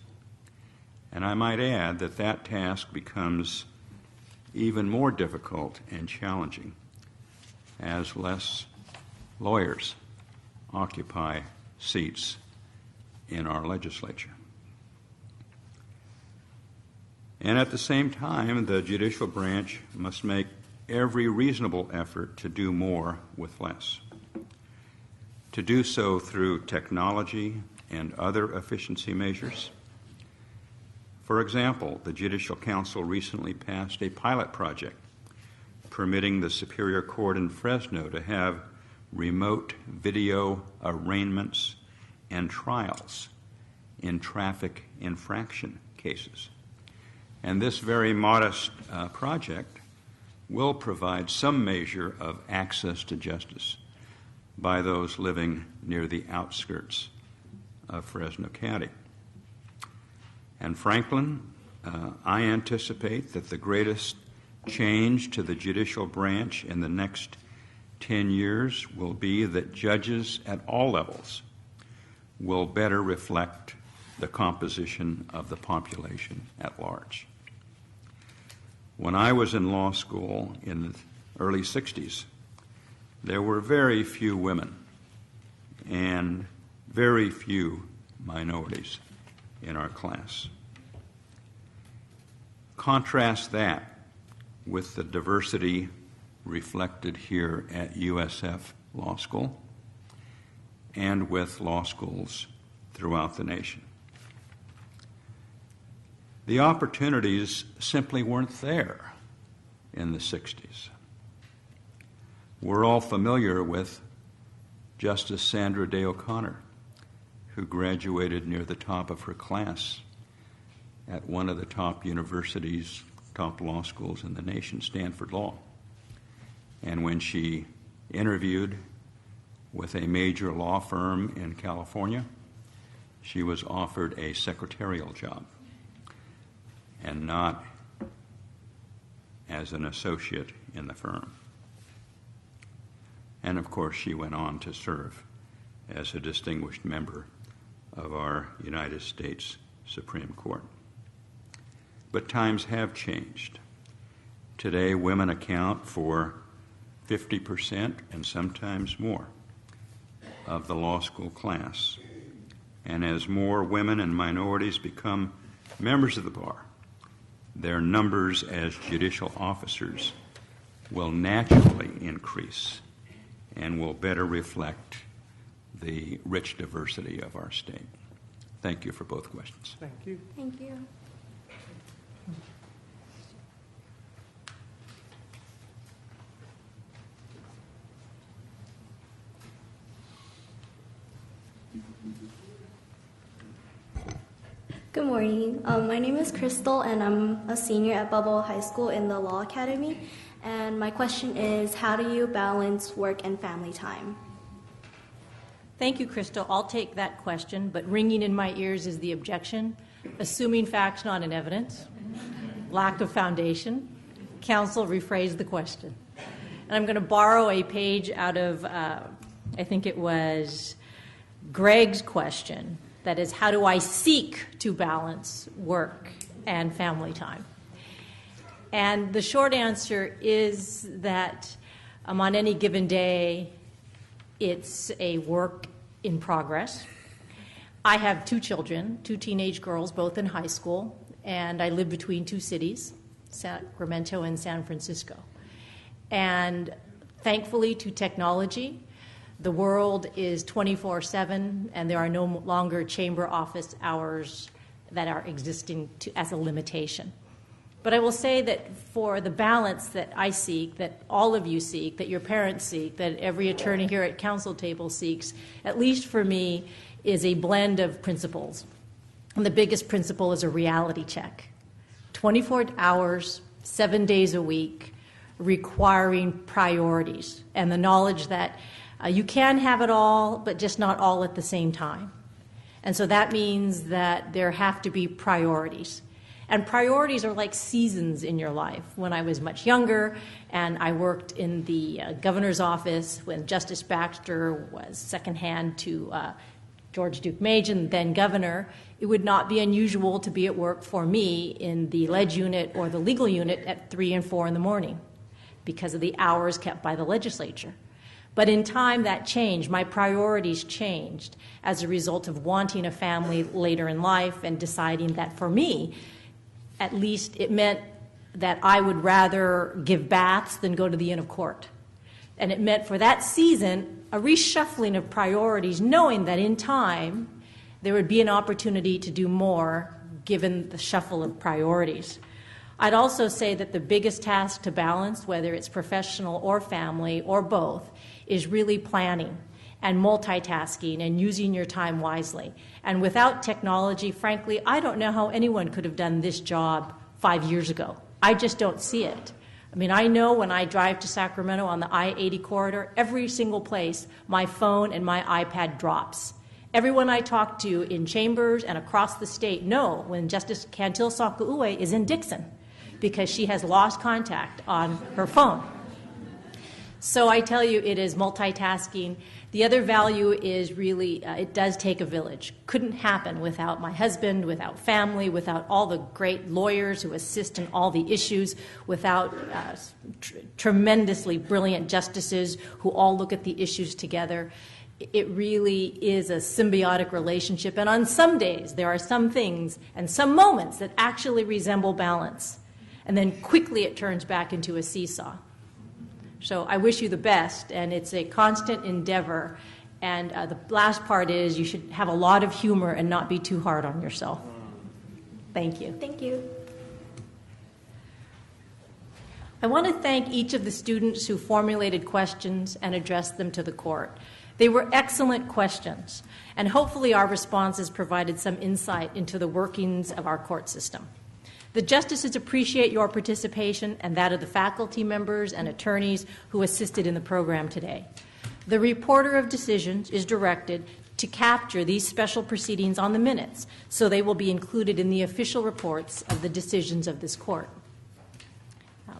And I might add that that task becomes even more difficult and challenging as less lawyers occupy seats in our legislature. And at the same time, the judicial branch must make every reasonable effort to do more with less, to do so through technology and other efficiency measures. For example, the Judicial Council recently passed a pilot project permitting the Superior Court in Fresno to have remote video arraignments and trials in traffic infraction cases. And this very modest project will provide some measure of access to justice by those living near the outskirts of Fresno County. And Franklin, I anticipate that the greatest change to the judicial branch in the next 10 years will be that judges at all levels will better reflect the composition of the population at large. When I was in law school in the early 60s, there were very few women and very few minorities in our class. Contrast that with the diversity reflected here at USF Law School and with law schools throughout the nation. The opportunities simply weren't there in the 60s. We're all familiar with Justice Sandra Day O'Connor, who graduated near the top of her class at one of the top universities, top law schools in the nation, Stanford Law. And when she interviewed with a major law firm in California, she was offered a secretarial job and not as an associate in the firm. And of course, she went on to serve as a distinguished member of our United States Supreme Court. But times have changed. Today, women account for 50% and sometimes more of the law school class. And as more women and minorities become members of the bar, their numbers as judicial officers will naturally increase and will better reflect the rich diversity of our state. Thank you for both questions. Thank you. Thank you. Good morning. My name is Crystal, and I'm a senior at Balboa High School in the Law Academy. And my question is, how do you balance work and family time? Thank you, Crystal. I'll take that question, but ringing in my ears is the objection. Assuming facts not in evidence, lack of foundation. Counsel, rephrase the question. And I'm going to borrow a page out of, I think it was Greg's question. That is, how do I seek to balance work and family time? And the short answer is that on any given day, it's a work in progress. I have two children, two teenage girls, both in high school, and I live between two cities, Sacramento and San Francisco. And thankfully to technology, the world is 24/7, and there are no longer chamber office hours that are existing as a limitation. But I will say that for the balance that I seek, that all of you seek, that your parents seek, that every attorney here at council table seeks, at least for me, is a blend of principles. And the biggest principle is a reality check. 24 hours, 7 days a week, requiring priorities and the knowledge that you can have it all, but just not all at the same time. And so that means that there have to be priorities. And priorities are like seasons in your life. When I was much younger and I worked in the governor's office when Justice Baxter was secondhand to George Duke Majan, then governor, it would not be unusual to be at work for me in the leg unit or the legal unit at 3 and 4 in the morning because of the hours kept by the legislature. But in time, that changed. My priorities changed as a result of wanting a family later in life and deciding that for me, at least it meant that I would rather give baths than go to the Inn of Court. And it meant for that season a reshuffling of priorities, knowing that in time there would be an opportunity to do more given the shuffle of priorities. I'd also say that the biggest task to balance, whether it's professional or family or both, is really planning and multitasking and using your time wisely. And without technology, frankly, I don't know how anyone could have done this job 5 years ago. I just don't see it. I mean, I know when I drive to Sacramento on the I-80 corridor, every single place, my phone and my iPad drops. Everyone I talk to in chambers and across the state know when Justice Cantil Sakau'ue is in Dixon because she has lost contact on her phone. So I tell you, it is multitasking. The other value is really, it does take a village. Couldn't happen without my husband, without family, without all the great lawyers who assist in all the issues, without tremendously brilliant justices who all look at the issues together. It really is a symbiotic relationship. And on some days, there are some things and some moments that actually resemble balance. And then quickly it turns back into a seesaw. So I wish you the best, and it's a constant endeavor. And the last part is you should have a lot of humor and not be too hard on yourself. Thank you. Thank you. I want to thank each of the students who formulated questions and addressed them to the court. They were excellent questions, and hopefully our responses provided some insight into the workings of our court system. The justices appreciate your participation and that of the faculty members and attorneys who assisted in the program today. The reporter of decisions is directed to capture these special proceedings on the minutes, so they will be included in the official reports of the decisions of this court.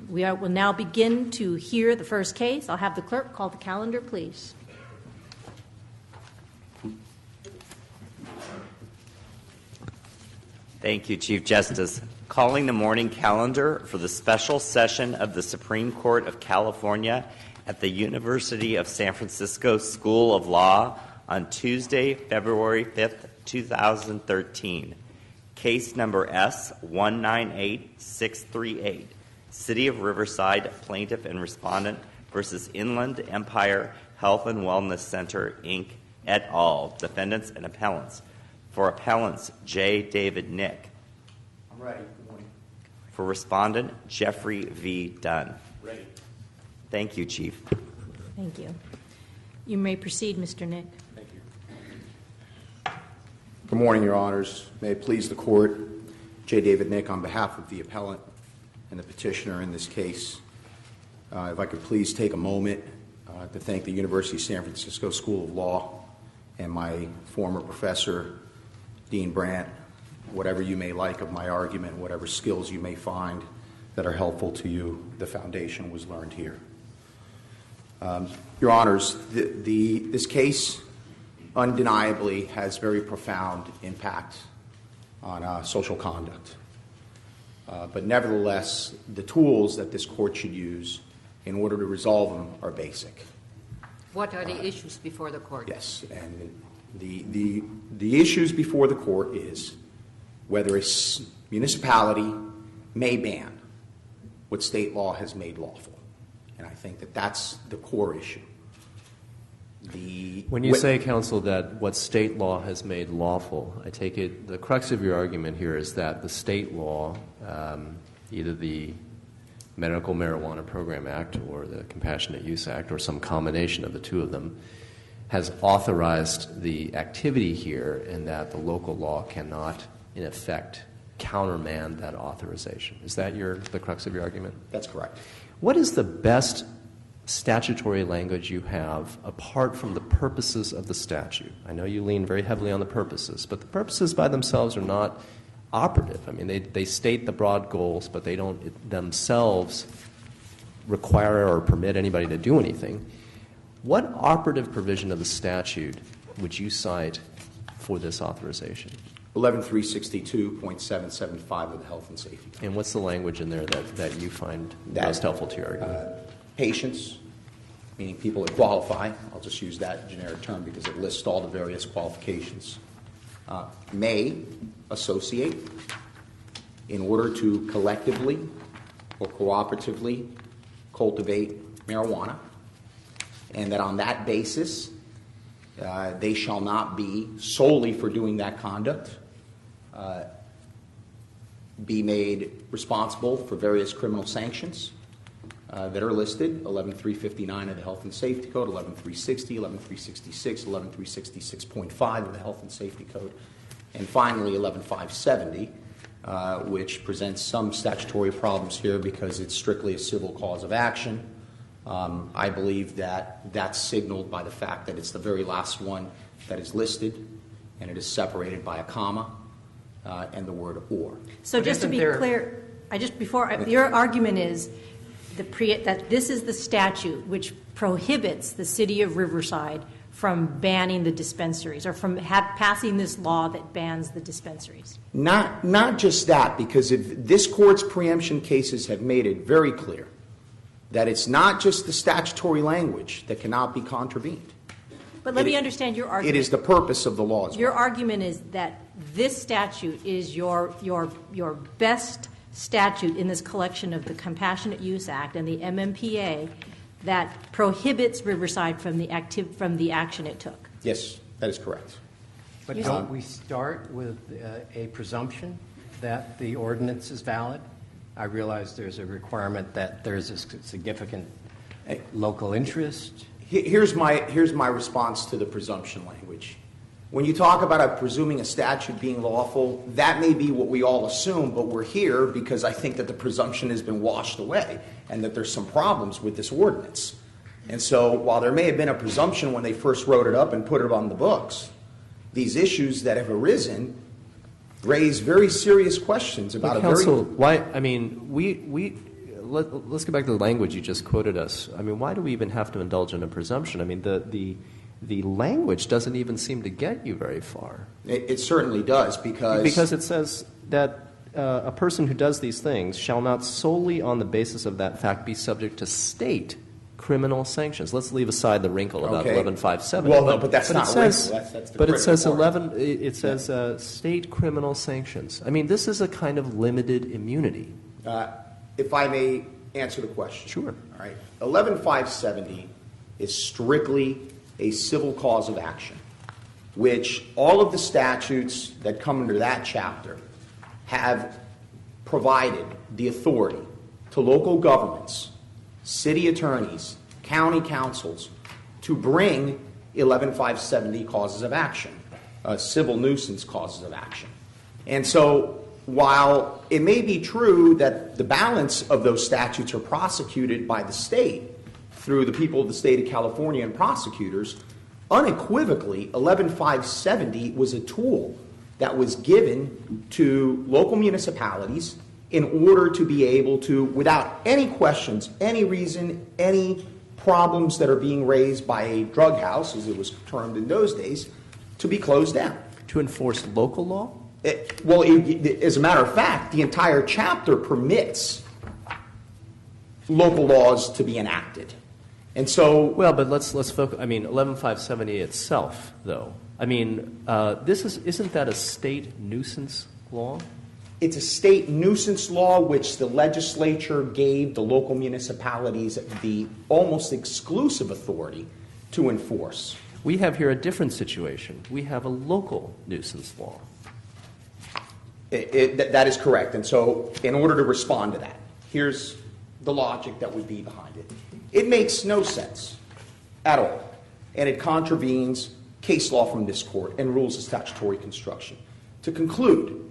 We will now begin to hear the first case. I'll have the clerk call the calendar, please. Thank you, Chief Justice. Calling the morning calendar for the special session of the Supreme Court of California at the University of San Francisco School of Law on Tuesday, February 5th, 2013. Case number S198638, City of Riverside Plaintiff and Respondent versus Inland Empire Health and Wellness Center, Inc., et al., defendants and appellants. For appellants, J. David Nick. I'm ready. Good morning. For respondent, Jeffrey V. Dunn. Ready. Thank you, Chief. Thank you. You may proceed, Mr. Nick. Thank you. Good morning, Your Honors. May it please the Court, J. David Nick on behalf of the appellant and the petitioner in this case. If I could please take a moment to thank the University of San Francisco School of Law and my former professor, Dean Brandt. Whatever you may like of my argument, whatever skills you may find that are helpful to you, the foundation was learned here. Your Honors, this case undeniably has very profound impact on social conduct. But nevertheless, the tools that this court should use in order to resolve them are basic. What are the issues before the court? Yes, and the issues before the court is whether a municipality may ban what state law has made lawful. And I think that that's the core issue. When you say, counsel, that what state law has made lawful, I take it the crux of your argument here is that the state law, either the Medical Marijuana Program Act or the Compassionate Use Act or some combination of the two of them, has authorized the activity here and that the local law cannot, in effect, countermand that authorization. Is that the crux of your argument? That's correct. What is the best statutory language you have apart from the purposes of the statute? I know you lean very heavily on the purposes, but the purposes by themselves are not operative. I mean, they state the broad goals, but they don't themselves require or permit anybody to do anything. What operative provision of the statute would you cite for this authorization? 11362.775 of the Health and Safety Code. And what's the language in there that you find most helpful to your argument? Patients, meaning people that qualify, I'll just use that generic term because it lists all the various qualifications, may associate in order to collectively or cooperatively cultivate marijuana, and that on that basis they shall not be solely for doing that conduct be made responsible for various criminal sanctions that are listed, 11359 of the Health and Safety Code, 11360, 11366, 11366.5 of the Health and Safety Code, and finally 11570, which presents some statutory problems here because it's strictly a civil cause of action. I believe that that's signaled by the fact that it's the very last one that is listed, and it is separated by a comma and the word or. So just to be clear, your argument is that this is the statute which prohibits the city of Riverside from banning the dispensaries, or from passing this law that bans the dispensaries? Not just that, because if this court's preemption cases have made it very clear that it's not just the statutory language that cannot be contravened. But let me understand your argument. It is the purpose of the law as well. Your argument is that this statute is your best statute in this collection of the Compassionate Use Act and the MMPA that prohibits Riverside from the action it took. Yes, that is correct. But don't we start with a presumption that the ordinance is valid? I realize there's a requirement that there's a significant local interest. Here's my response to the presumption language. When you talk about presuming a statute being lawful, that may be what we all assume, but we're here because I think that the presumption has been washed away and that there's some problems with this ordinance. And so while there may have been a presumption when they first wrote it up and put it on the books, these issues that have arisen raise very serious questions about Counsel, why? I mean, let's get back to the language you just quoted us. I mean, why do we even have to indulge in a presumption? I mean, the language doesn't even seem to get you very far. It certainly does, because it says that a person who does these things shall not solely on the basis of that fact be subject to state criminal sanctions. Let's leave aside the wrinkle about 11.570. Well, no, but that's not a wrinkle. That's the but it says part. It says state criminal sanctions. I mean, this is a kind of limited immunity. If I may answer the question. Sure. All right. 11.570 is strictly a civil cause of action, which all of the statutes that come under that chapter have provided the authority to local governments, city attorneys, county councils, to bring 11.570 causes of action, civil nuisance causes of action. And so while it may be true that the balance of those statutes are prosecuted by the state through the people of the state of California and prosecutors, unequivocally, 11.570 was a tool that was given to local municipalities in order to be able to, without any questions, any reason, any problems that are being raised by a drug house, as it was termed in those days, to be closed down. To enforce local law? As a matter of fact, the entire chapter permits local laws to be enacted. And so, well, but let's focus. I mean, 11.570 itself, though. I mean, isn't that a state nuisance law? It's a state nuisance law which the legislature gave the local municipalities the almost exclusive authority to enforce. We have here a different situation. We have a local nuisance law. That is correct. And so in order to respond to that, here's the logic that would be behind it. It makes no sense at all, and it contravenes case law from this court and rules of statutory construction to conclude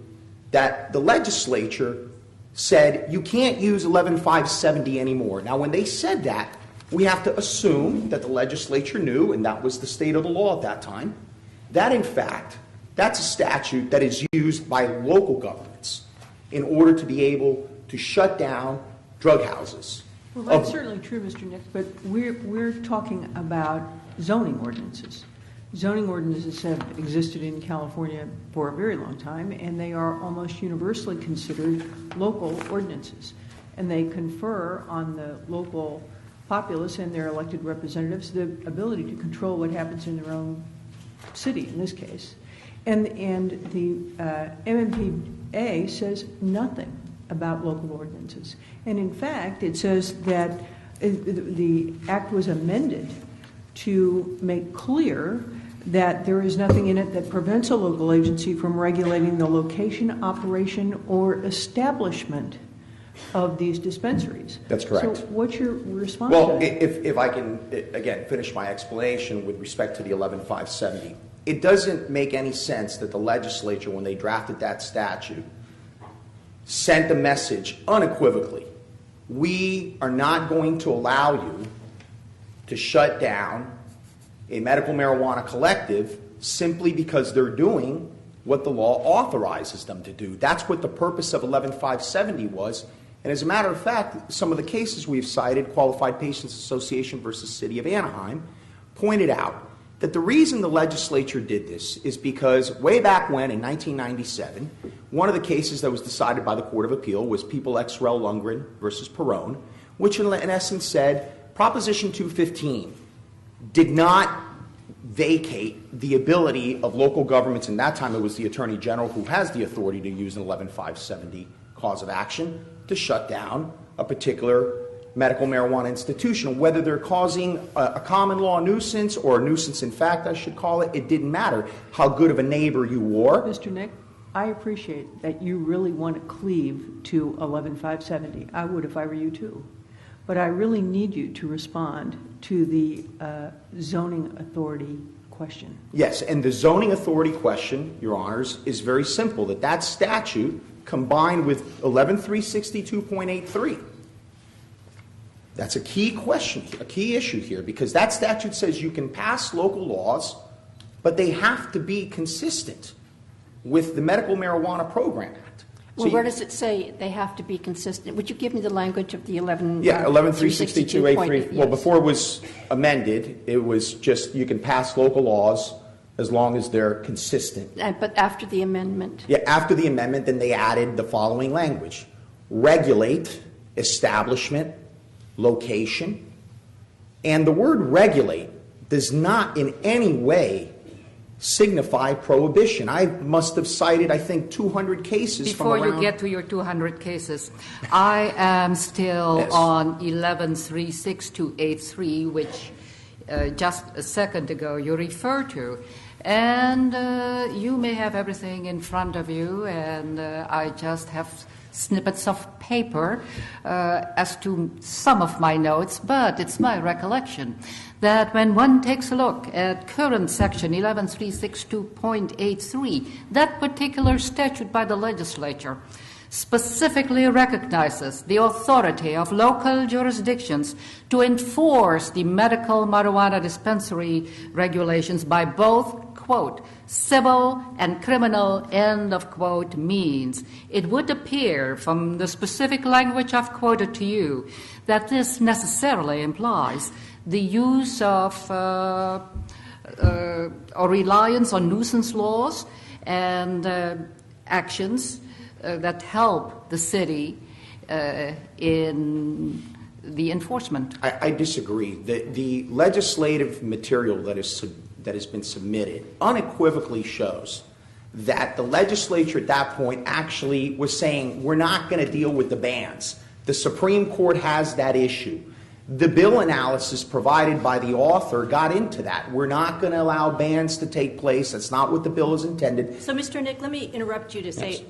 that the legislature said you can't use 11.570 anymore. Now, when they said that, we have to assume that the legislature knew, and that was the state of the law at that time, that in fact that's a statute that is used by local governments in order to be able to shut down drug houses. Well, that's certainly true, Mr. Nix, but we're talking about zoning ordinances. Zoning ordinances have existed in California for a very long time, and they are almost universally considered local ordinances. And they confer on the local populace and their elected representatives the ability to control what happens in their own city, in this case. And the MMPA says nothing about local ordinances. And in fact, it says that the act was amended to make clear that there is nothing in it that prevents a local agency from regulating the location, operation, or establishment of these dispensaries. That's correct. So what's your response to that? Well, if I can, again, finish my explanation with respect to the 11.570, it doesn't make any sense that the legislature, when they drafted that statute, sent a message unequivocally. We are not going to allow you to shut down a medical marijuana collective simply because they're doing what the law authorizes them to do. That's what the purpose of 11.570 was, And as a matter of fact, some of the cases we've cited, Qualified Patients Association versus City of Anaheim, pointed out that the reason the legislature did this is because way back when, in 1997, one of the cases that was decided by the Court of Appeal was People ex rel Lundgren versus Perone, which in essence said Proposition 215 did not vacate the ability of local governments, and that time it was the Attorney General who has the authority to use an 11570 cause of action to shut down a particular medical marijuana institution. Whether they're causing a common law nuisance or a nuisance in fact, I should call it, it didn't matter how good of a neighbor you were. Mr. Nick, I appreciate that you really want to cleave to 11570. I would if I were you too. But I really need you to respond to the zoning authority question. Yes, and the zoning authority question, Your Honors, is very simple, that statute combined with 11362.83. That's a key question, a key issue here, because that statute says you can pass local laws, but they have to be consistent with the Medical Marijuana Program Act. Well, where does it say they have to be consistent? Would you give me the language of the 11362.83. Well, before it was amended, it was just you can pass local laws as long as they're consistent. But after the amendment? Yeah, after the amendment, then they added the following language: regulate, establishment, location. And the word regulate does not in any way signify prohibition. I must have cited, I think, 200 cases Before from around... you get to your 200 cases, I am still Yes. on 1136283, which just a second ago you referred to. And you may have everything in front of you, and I just have snippets of paper as to some of my notes, but it's my recollection that when one takes a look at current section 11362.83, that particular statute by the legislature specifically recognizes the authority of local jurisdictions to enforce the medical marijuana dispensary regulations by both, quote, civil and criminal, end of quote, means. It would appear from the specific language I've quoted to you that this necessarily implies the use of or reliance on nuisance laws and actions that help the city in the enforcement. I disagree. The legislative material that has been submitted unequivocally shows that the legislature at that point actually was saying we're not going to deal with the bans. The Supreme Court has that issue. The bill analysis provided by the author got into that. We're not going to allow bans to take place. That's not what the bill is intended. So, Mr. Nick, let me interrupt you to say Yes.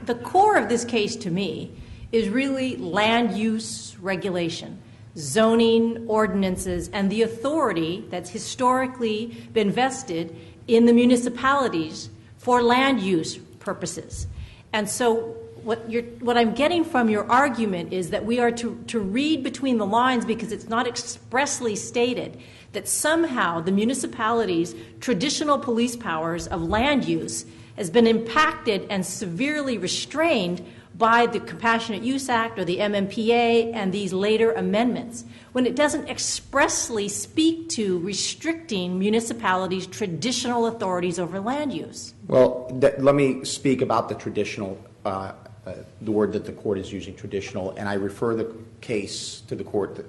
the core of this case to me is really land use regulation, zoning ordinances, and the authority that's historically been vested in the municipalities for land use purposes. And so what I'm getting from your argument is that we are to read between the lines, because it's not expressly stated that somehow the municipalities' traditional police powers of land use has been impacted and severely restrained by the Compassionate Use Act or the MMPA and these later amendments, when it doesn't expressly speak to restricting municipalities' traditional authorities over land use. Well, let me speak about the traditional, the word that the court is using, traditional, and I refer the case to the court,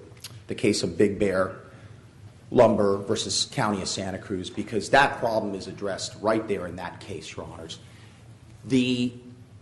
the case of Big Bear Lumber versus County of Santa Cruz, because that problem is addressed right there in that case, Your Honors. The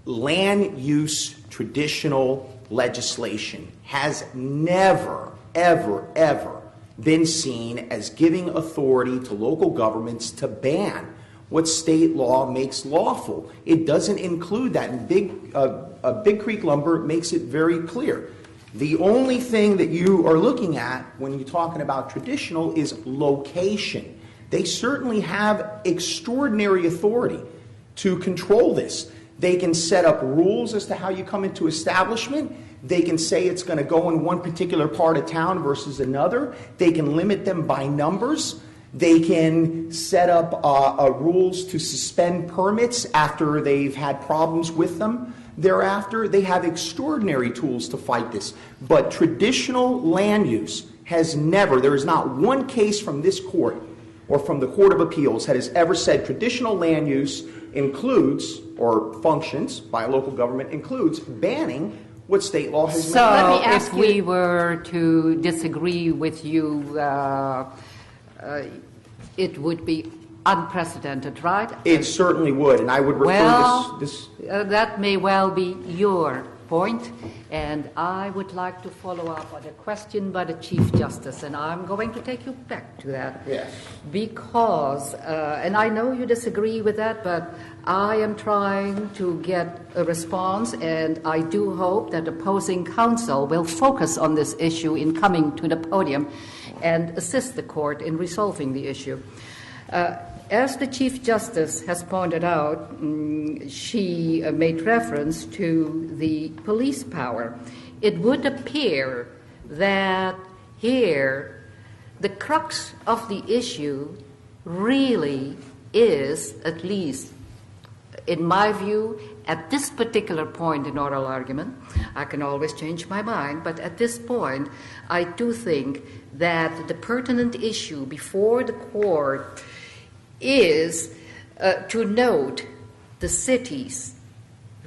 land use traditional legislation has never, ever, ever been seen as giving authority to local governments to ban what state law makes lawful. It doesn't include that, and Big Creek Lumber makes it very clear. The only thing that you are looking at when you're talking about traditional is location. They certainly have extraordinary authority to control this. They can set up rules as to how you come into establishment. They can say it's going to go in one particular part of town versus another. They can limit them by numbers. They can set up rules to suspend permits after they've had problems with them. Thereafter, they have extraordinary tools to fight this. But traditional land use has never, there is not one case from this court or from the Court of Appeals that has ever said traditional land use includes, or functions by a local government, includes banning what state law has So if we were to disagree with you, it would be unprecedented, right? It certainly would, and I would refer this that may well be your point, and I would like to follow up on a question by the Chief Justice, and I'm going to take you back to that. Yes. Because, and I know you disagree with that, but I am trying to get a response, and I do hope that opposing counsel will focus on this issue in coming to the podium and assist the court in resolving the issue. As the Chief Justice has pointed out, she made reference to the police power. It would appear that here the crux of the issue really is, at least in my view, at this particular point in oral argument, I can always change my mind, but at this point, I do think that the pertinent issue before the court is to note the city's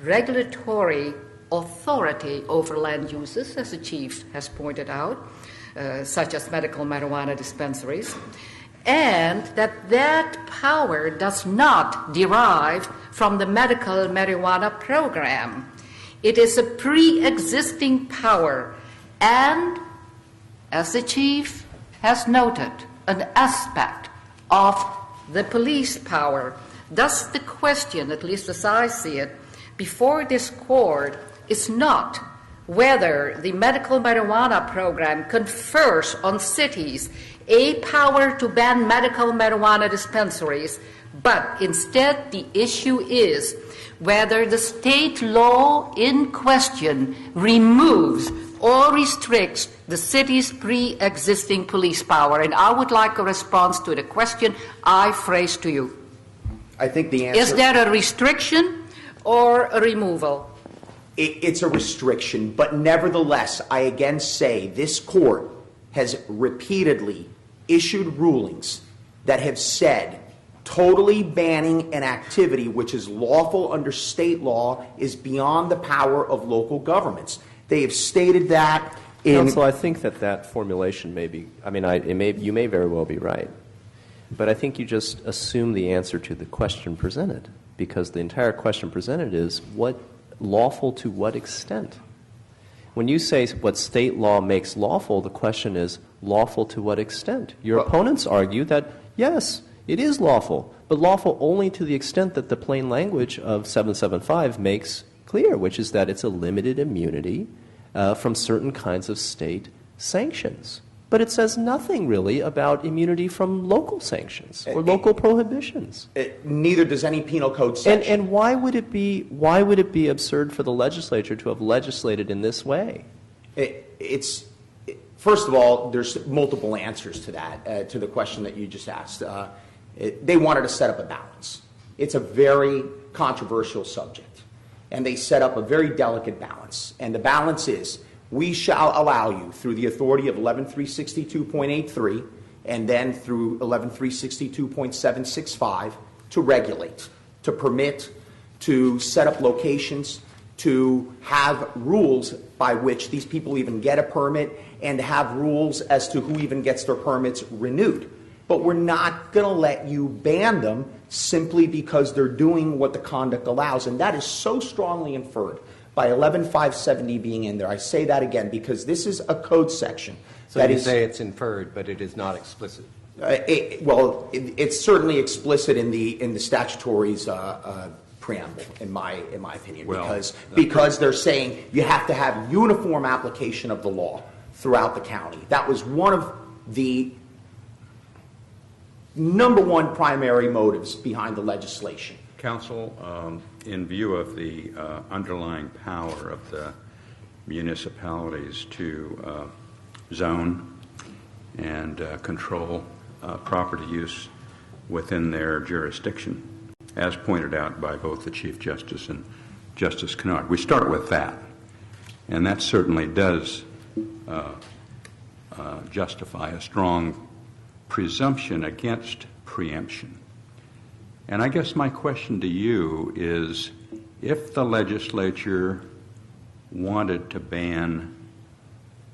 regulatory authority over land uses, as the Chief has pointed out, such as medical marijuana dispensaries, and that power does not derive from the medical marijuana program. It is a pre-existing power and, as the Chief has noted, an aspect of the police power. Thus, the question, at least as I see it, before this court is not whether the medical marijuana program confers on cities a power to ban medical marijuana dispensaries, but instead the issue is whether the state law in question removes or restricts the city's pre-existing police power. And I would like a response to the question I phrased to you. I think the answer is there a restriction or a removal? It's a restriction, but nevertheless, I again say this court has repeatedly issued rulings that have said totally banning an activity which is lawful under state law is beyond the power of local governments. They have stated that in... Counsel, I think that formulation may be, you may very well be right, but I think you just assume the answer to the question presented, because the entire question presented is what lawful to what extent? When you say what state law makes lawful, the question is lawful to what extent? Your opponents argue that, yes, it is lawful, but lawful only to the extent that the plain language of 775 makes clear, which is that it's a limited immunity from certain kinds of state sanctions. But it says nothing really about immunity from local sanctions or local prohibitions. Neither does any penal code section. And why would it be absurd for the legislature to have legislated in this way? First of all, there's multiple answers to that, to the question that you just asked. They wanted to set up a balance. It's a very controversial subject, and they set up a very delicate balance. And the balance is, we shall allow you, through the authority of 11362.83 and then through 11362.765, to regulate, to permit, to set up locations, to have rules by which these people even get a permit, and to have rules as to who even gets their permits renewed. But we're not going to let you ban them simply because they're doing what the conduct allows. And that is so strongly inferred by 11570 being in there. I say that again because this is a code section. So you say it's inferred, but it is not explicit. It's certainly explicit in the statutory's preamble, in my opinion, because they're saying you have to have uniform application of the law throughout the county. That was one of the number one primary motives behind the legislation. Counsel, in view of the underlying power of the municipalities to zone and control property use within their jurisdiction, as pointed out by both the Chief Justice and Justice Kennard. We start with that, and that certainly does justify a strong presumption against preemption. And I guess my question to you is, if the legislature wanted to ban,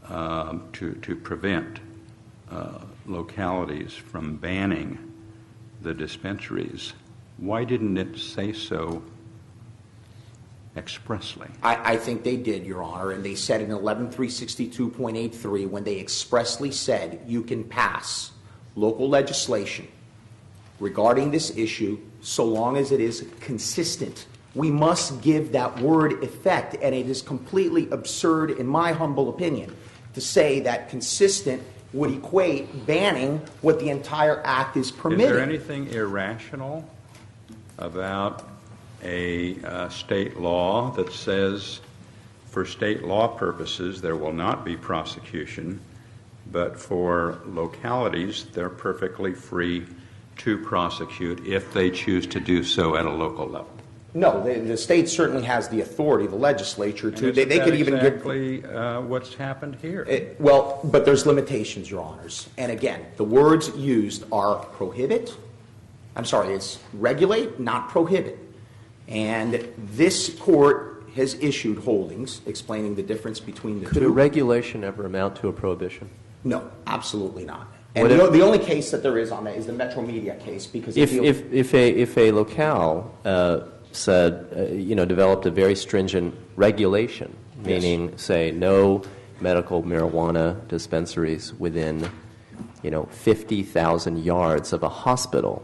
to prevent localities from banning the dispensaries, why didn't it say so expressly? I think they did, Your Honor, and they said in 11362.83 when they expressly said you can pass local legislation regarding this issue so long as it is consistent. We must give that word effect, and it is completely absurd, in my humble opinion, to say that consistent would equate banning what the entire act is permitting. Is there anything irrational about a state law that says for state law purposes there will not be prosecution, but for localities they're perfectly free to prosecute if they choose to do so at a local level? No, the state certainly has the authority, the legislature, to. And They could even exactly what's happened here. Well, but there's limitations, Your Honors. And again, the words used are prohibit. It's regulate, not prohibit. And this court has issued holdings explaining the difference between the two. Could a regulation ever amount to a prohibition? No, absolutely not. And the only case that there is on that is the Metro Media case, because if a locale developed a very stringent regulation, meaning, say, no medical marijuana dispensaries within, 50,000 yards of a hospital,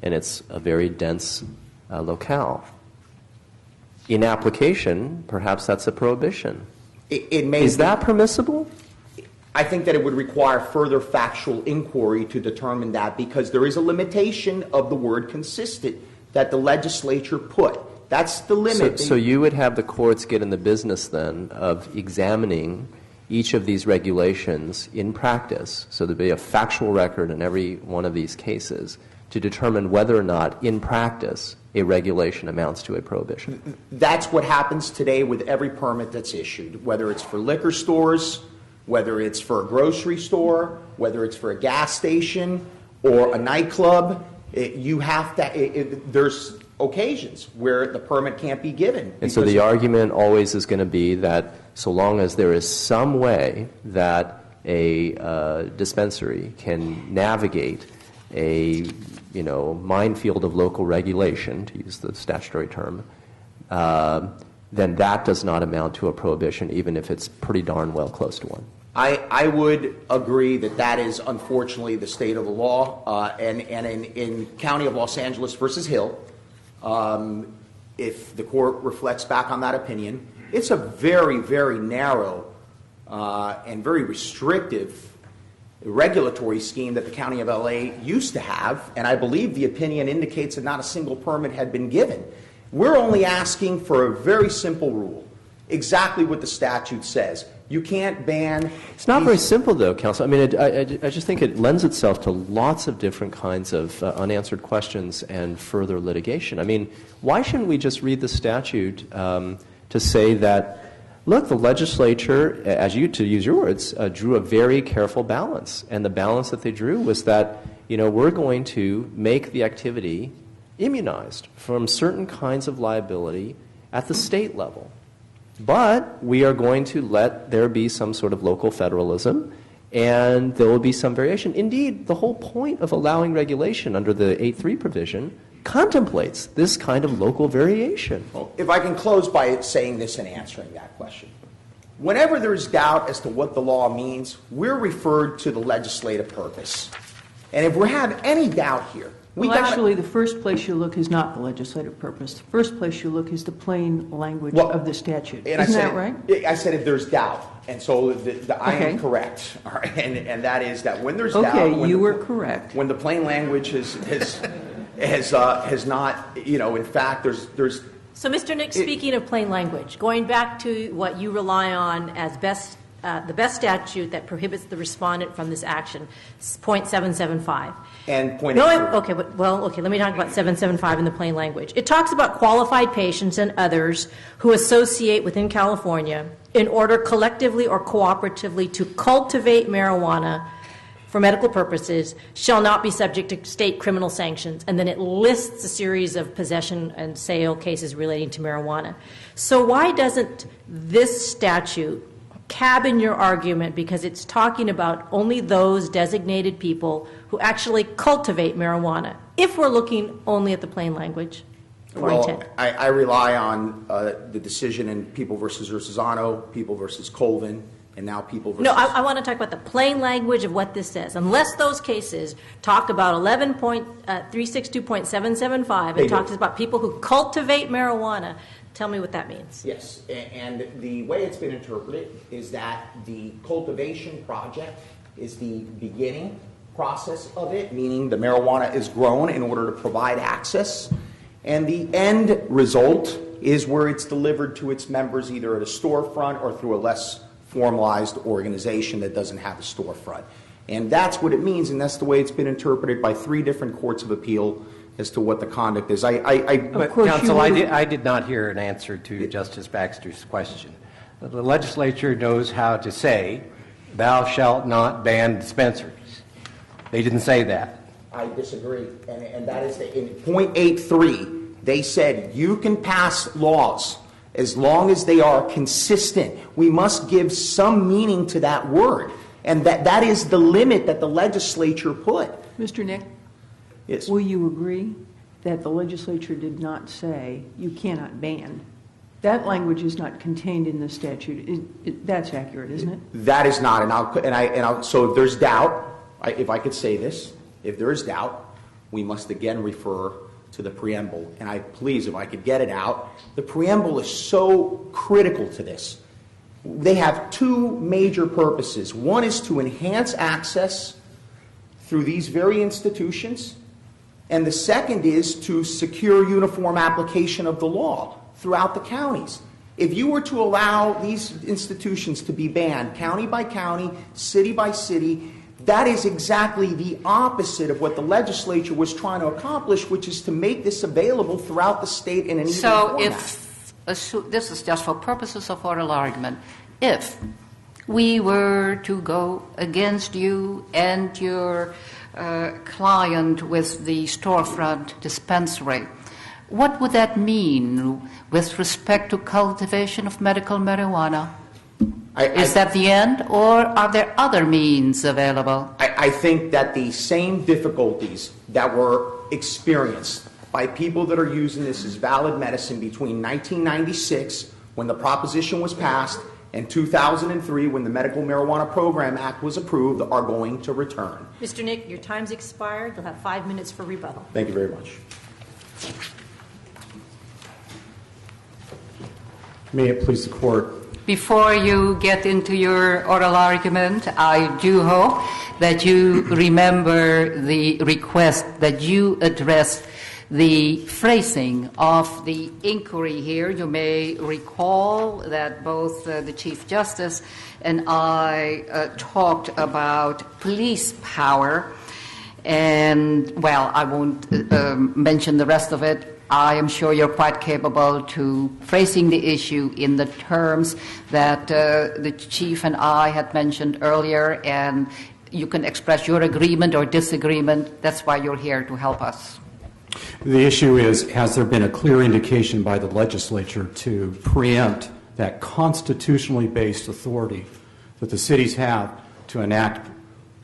and it's a very dense locale. In application, perhaps that's a prohibition. Is that permissible? I think that it would require further factual inquiry to determine that, because there is a limitation of the word consistent that the legislature put. That's the limit. So you would have the courts get in the business then of examining each of these regulations in practice, so there'd be a factual record in every one of these cases to determine whether or not in practice a regulation amounts to a prohibition. That's what happens today with every permit that's issued, whether it's for liquor stores, whether it's for a grocery store, whether it's for a gas station or a nightclub. There's occasions where the permit can't be given. And so the argument always is going to be that so long as there is some way that a dispensary can navigate a minefield of local regulation, to use the statutory term, then that does not amount to a prohibition, even if it's pretty darn well close to one. I would agree that is unfortunately the state of the law, and in County of Los Angeles versus Hill, if the court reflects back on that opinion, it's a very, very narrow and very restrictive regulatory scheme that the County of LA used to have, and I believe the opinion indicates that not a single permit had been given. We're only asking for a very simple rule, exactly what the statute says. You can't ban. It's not very simple, though, Counsel. I mean, I just think it lends itself to lots of different kinds of unanswered questions and further litigation. I mean, why shouldn't we just read the statute to say that, look, the legislature, to use your words, drew a very careful balance, and the balance that they drew was that, we're going to make the activity immunized from certain kinds of liability at the state level. But we are going to let there be some sort of local federalism, and there will be some variation. Indeed, the whole point of allowing regulation under the 8.3 provision contemplates this kind of local variation. Well, if I can close by saying this and answering that question. Whenever there's doubt as to what the law means, we're referred to the legislative purpose. And if we have any doubt here, actually, the first place you look is not the legislative purpose. The first place you look is the plain language of the statute. Isn't that right? I said if there's doubt. And so I am correct. All right? And that is that when there's doubt. Okay, you were correct. When the plain language has not, in fact, there's. So, Mr. Nick, speaking of plain language, going back to what you rely on as best the best statute that prohibits the respondent from this action, .775. And point No, 8. okay, let me talk about 775 in the plain language. It talks about qualified patients and others who associate within California in order collectively or cooperatively to cultivate marijuana for medical purposes shall not be subject to state criminal sanctions. And then it lists a series of possession and sale cases relating to marijuana. So why doesn't this statute cabin your argument, because it's talking about only those designated people who actually cultivate marijuana, if we're looking only at the plain language or intent? I rely on the decision in People versus Rosano, People versus Colvin, and now People versus... No, I want to talk about the plain language of what this says. Unless those cases talk about 362.775 and talks about people who cultivate marijuana, tell me what that means. Yes, and the way it's been interpreted is that the cultivation project is the beginning process of it, meaning the marijuana is grown in order to provide access, and the end result is where it's delivered to its members either at a storefront or through a less formalized organization that doesn't have a storefront. And that's what it means, and that's the way it's been interpreted by 3 different courts of appeal as to what the conduct is. But counsel, I did not hear an answer to Justice Baxter's question. The legislature knows how to say, "Thou shalt not ban dispensaries." They didn't say that. I disagree, and that is in .83. They said you can pass laws as long as they are consistent. We must give some meaning to that word, and that is the limit that the legislature put. Mr. Nick? Yes. Will you agree that the legislature did not say you cannot ban? That language is not contained in the statute. That's accurate, isn't it? That is not, so if there's doubt, if I could say this, if there is doubt, we must again refer to the preamble. And please, if I could get it out, the preamble is so critical to this. They have 2 major purposes. One is to enhance access through these very institutions, and the second is to secure uniform application of the law throughout the counties. If you were to allow these institutions to be banned county by county, city by city, that is exactly the opposite of what the legislature was trying to accomplish, which is to make this available throughout the state in an even format. So this is just for purposes of oral argument. If we were to go against you and your client with the storefront dispensary, what would that mean with respect to cultivation of medical marijuana? Is that the end, or are there other means available? I think that the same difficulties that were experienced by people that are using this as valid medicine between 1996, when the proposition was passed, and 2003, when the Medical Marijuana Program Act was approved, are going to return. Mr. Nick, your time's expired. You'll have 5 minutes for rebuttal. Thank you very much. May it please the Court. Before you get into your oral argument, I do hope that you remember the request that you address the phrasing of the inquiry here. You may recall that both the Chief Justice and I talked about police power, and, well, I won't mention the rest of it. I am sure you're quite capable to phrasing the issue in the terms that the Chief and I had mentioned earlier, and you can express your agreement or disagreement. That's why you're here, to help us. The issue is, has there been a clear indication by the legislature to preempt that constitutionally based authority that the cities have to enact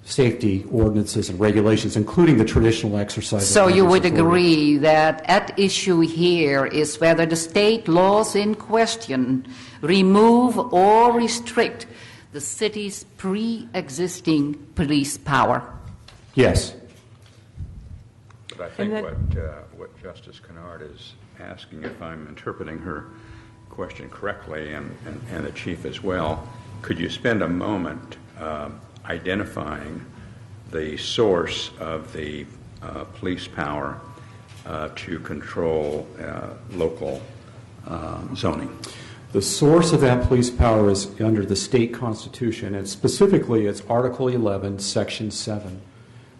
safety ordinances and regulations, including the traditional exercise So of you would authority? agree that at issue here is whether the state laws in question remove or restrict the city's pre-existing police power? Yes. But I think what Justice Kennard is asking, if I'm interpreting her question correctly, and the Chief as well, could you spend a moment identifying the source of the police power to control local zoning? The source of that police power is under the state constitution, and specifically it's Article 11, Section 7.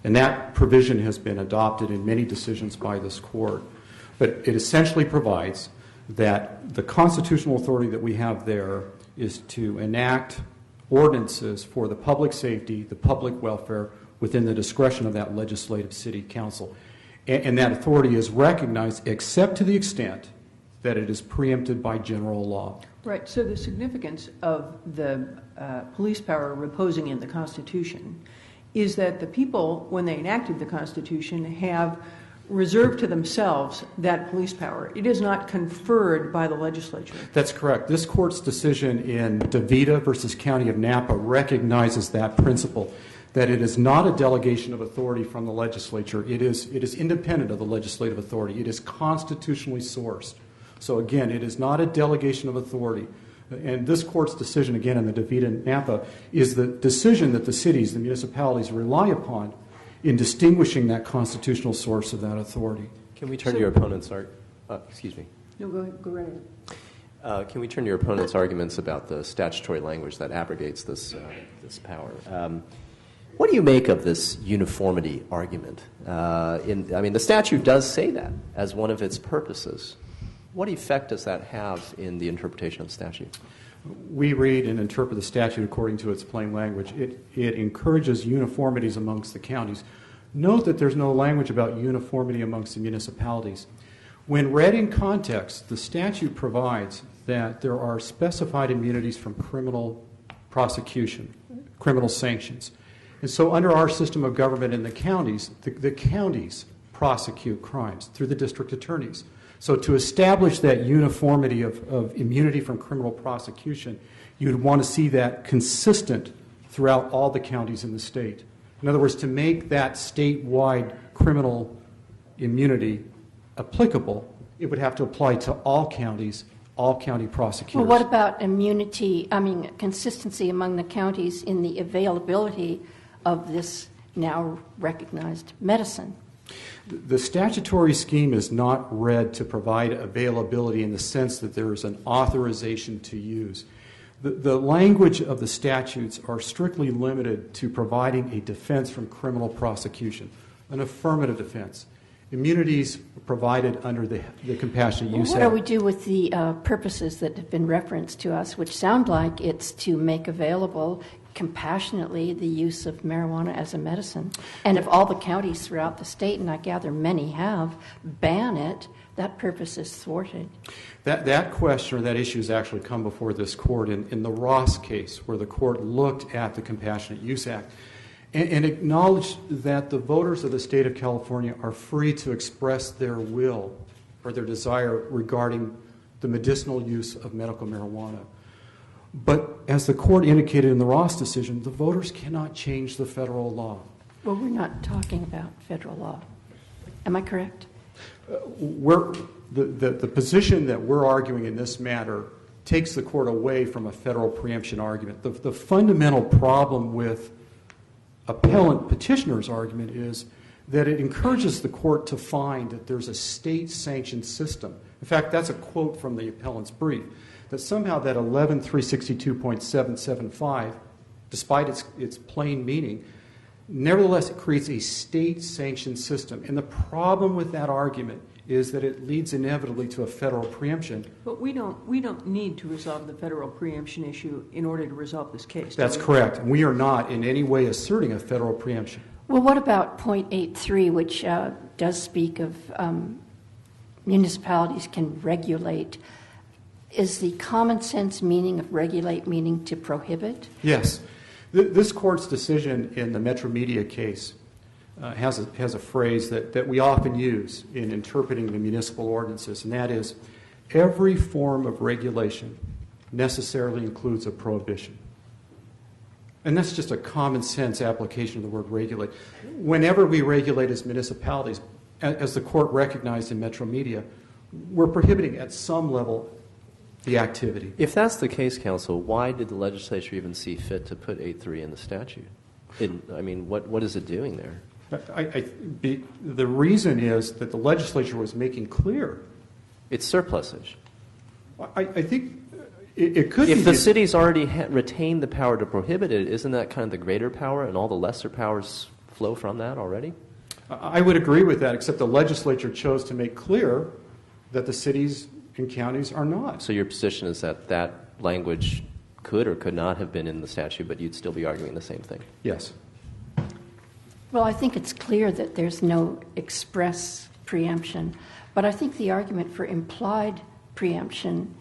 And that provision has been adopted in many decisions by this court. But it essentially provides that the constitutional authority that we have there is to enact ordinances for the public safety, the public welfare, within the discretion of that legislative city council. And that authority is recognized except to the extent that it is preempted by general law. Right. So the significance of the police power reposing in the Constitution is that the people, when they enacted the Constitution, have reserved to themselves that police power. It is not conferred by the legislature. That's correct. This court's decision in DeVita versus County of Napa recognizes that principle, that it is not a delegation of authority from the legislature. It is independent of the legislative authority. It is constitutionally sourced. So again, it is not a delegation of authority. And this court's decision, again, in the DeVita Napa, is the decision that the cities, the municipalities rely upon in distinguishing that constitutional source of that authority. Can we turn to your opponent's excuse me. No, go right ahead. Can we turn to your opponent's arguments about the statutory language that abrogates this power? What do you make of this uniformity argument? The statute does say that as one of its purposes. What effect does that have in the interpretation of the statute? We read and interpret the statute according to its plain language. It encourages uniformities amongst the counties. Note that there's no language about uniformity amongst the municipalities. When read in context, the statute provides that there are specified immunities from criminal prosecution, criminal sanctions. And so under our system of government in the counties prosecute crimes through the district attorneys. So to establish that uniformity of immunity from criminal prosecution, you'd want to see that consistent throughout all the counties in the state. In other words, to make that statewide criminal immunity applicable, it would have to apply to all counties, all county prosecutors. Well, what about consistency among the counties in the availability of this now recognized medicine? The statutory scheme is not read to provide availability in the sense that there is an authorization to use. The language of the statutes are strictly limited to providing a defense from criminal prosecution, an affirmative defense. Immunities provided under the Compassionate Use Act. What do we do with the purposes that have been referenced to us, which sound like it's to make available compassionately the use of marijuana as a medicine? And if all the counties throughout the state, and I gather many have, ban it, that purpose is thwarted. That question or that issue has actually come before this court in the Ross case, where the court looked at the Compassionate Use Act and acknowledged that the voters of the state of California are free to express their will or their desire regarding the medicinal use of medical marijuana. But as the court indicated in the Ross decision, the voters cannot change the federal law. Well, we're not talking about federal law. Am I correct? The position that we're arguing in this matter takes the court away from a federal preemption argument. The fundamental problem with appellant petitioner's argument is that it encourages the court to find that there's a state-sanctioned system. In fact, that's a quote from the appellant's brief, that somehow that 11362.775, despite its plain meaning, nevertheless it creates a state-sanctioned system. And the problem with that argument is that it leads inevitably to a federal preemption. But we don't need to resolve the federal preemption issue in order to resolve this case. That's correct. And we are not in any way asserting a federal preemption. Well, what about point 8.3, which does speak of municipalities can regulate? Is the common sense meaning of regulate meaning to prohibit? Yes. This court's decision in the Metro Media case has a phrase that we often use in interpreting the municipal ordinances, and that is, every form of regulation necessarily includes a prohibition. And that's just a common sense application of the word regulate. Whenever we regulate as municipalities, as the court recognized in Metro Media, we're prohibiting at some level the activity. If that's the case, counsel, why did the legislature even see fit to put 8.3 in the statute? What is it doing there? The reason is that the legislature was making clear. It's surplusage. I think It could If be the cities already retain the power to prohibit it, isn't that kind of the greater power, and all the lesser powers flow from that already? I would agree with that, except the legislature chose to make clear that the cities and counties are not. So your position is that that language could or could not have been in the statute, but you'd still be arguing the same thing? Yes. Well, I think it's clear that there's no express preemption, but I think the argument for implied preemption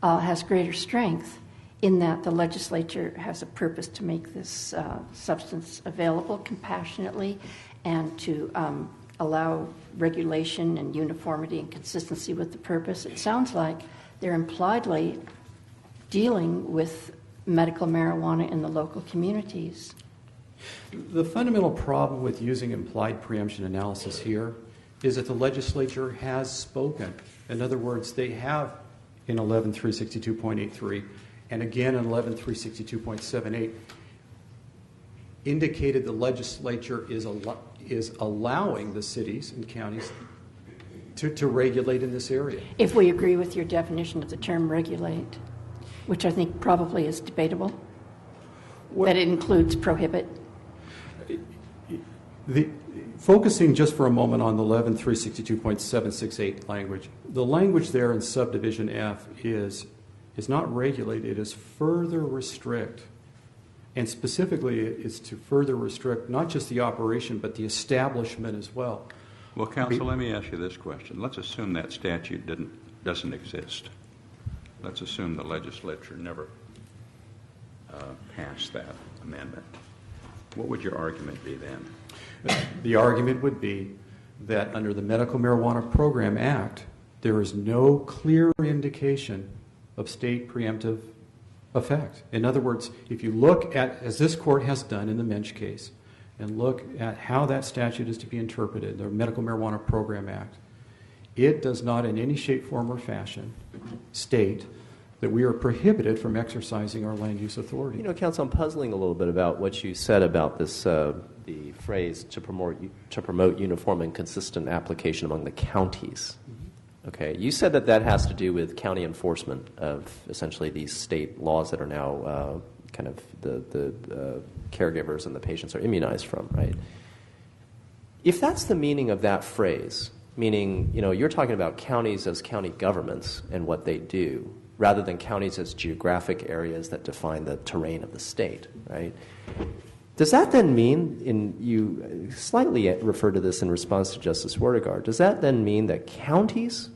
has greater strength in that the legislature has a purpose to make this substance available compassionately and to allow regulation and uniformity and consistency with the purpose. It sounds like they're impliedly dealing with medical marijuana in the local communities. The fundamental problem with using implied preemption analysis here is that the legislature has spoken. In other words, they have in 11362.83 and again in 11362.78 indicated the legislature is allowing the cities and counties to regulate in this area. If we agree with your definition of the term regulate, which I think probably is debatable, that it includes prohibit. Focusing just for a moment on the 11362.768 language, the language there in subdivision F is not regulate, it is further restrict. And specifically, it's to further restrict not just the operation, but the establishment as well. Well, counsel, let me ask you this question. Let's assume that statute doesn't exist. Let's assume the legislature never passed that amendment. What would your argument be then? The argument would be that under the Medical Marijuana Program Act, there is no clear indication of state preemptive effect. In other words, if you look at, as this court has done in the Mensch case, and look at how that statute is to be interpreted, the Medical Marijuana Program Act, it does not in any shape, form, or fashion state that we are prohibited from exercising our land use authority. You know, counsel, I'm puzzling a little bit about what you said about this, the phrase to promote uniform and consistent application among the counties. Okay, you said that has to do with county enforcement of essentially these state laws that are now kind of the caregivers and the patients are immunized from, right? If that's the meaning of that phrase, meaning, you know, you're talking about counties as county governments and what they do, rather than counties as geographic areas that define the terrain of the state, right? Does that then mean, you slightly referred to this in response to Justice Werdegaard, does that then mean that counties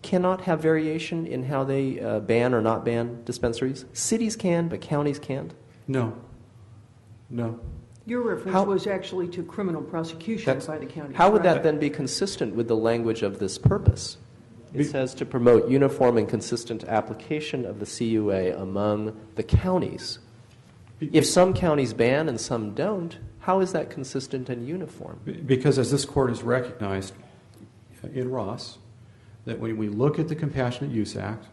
cannot have variation in how they ban or not ban dispensaries? Cities can, but counties can't? No. Your reference was actually to criminal prosecution by the county. How would that then be consistent with the language of this purpose? It says to promote uniform and consistent application of the CUA among the counties. If some counties ban and some don't, how is that consistent and uniform? Because as this court has recognized in Ross, that when we look at the Compassionate Use Act,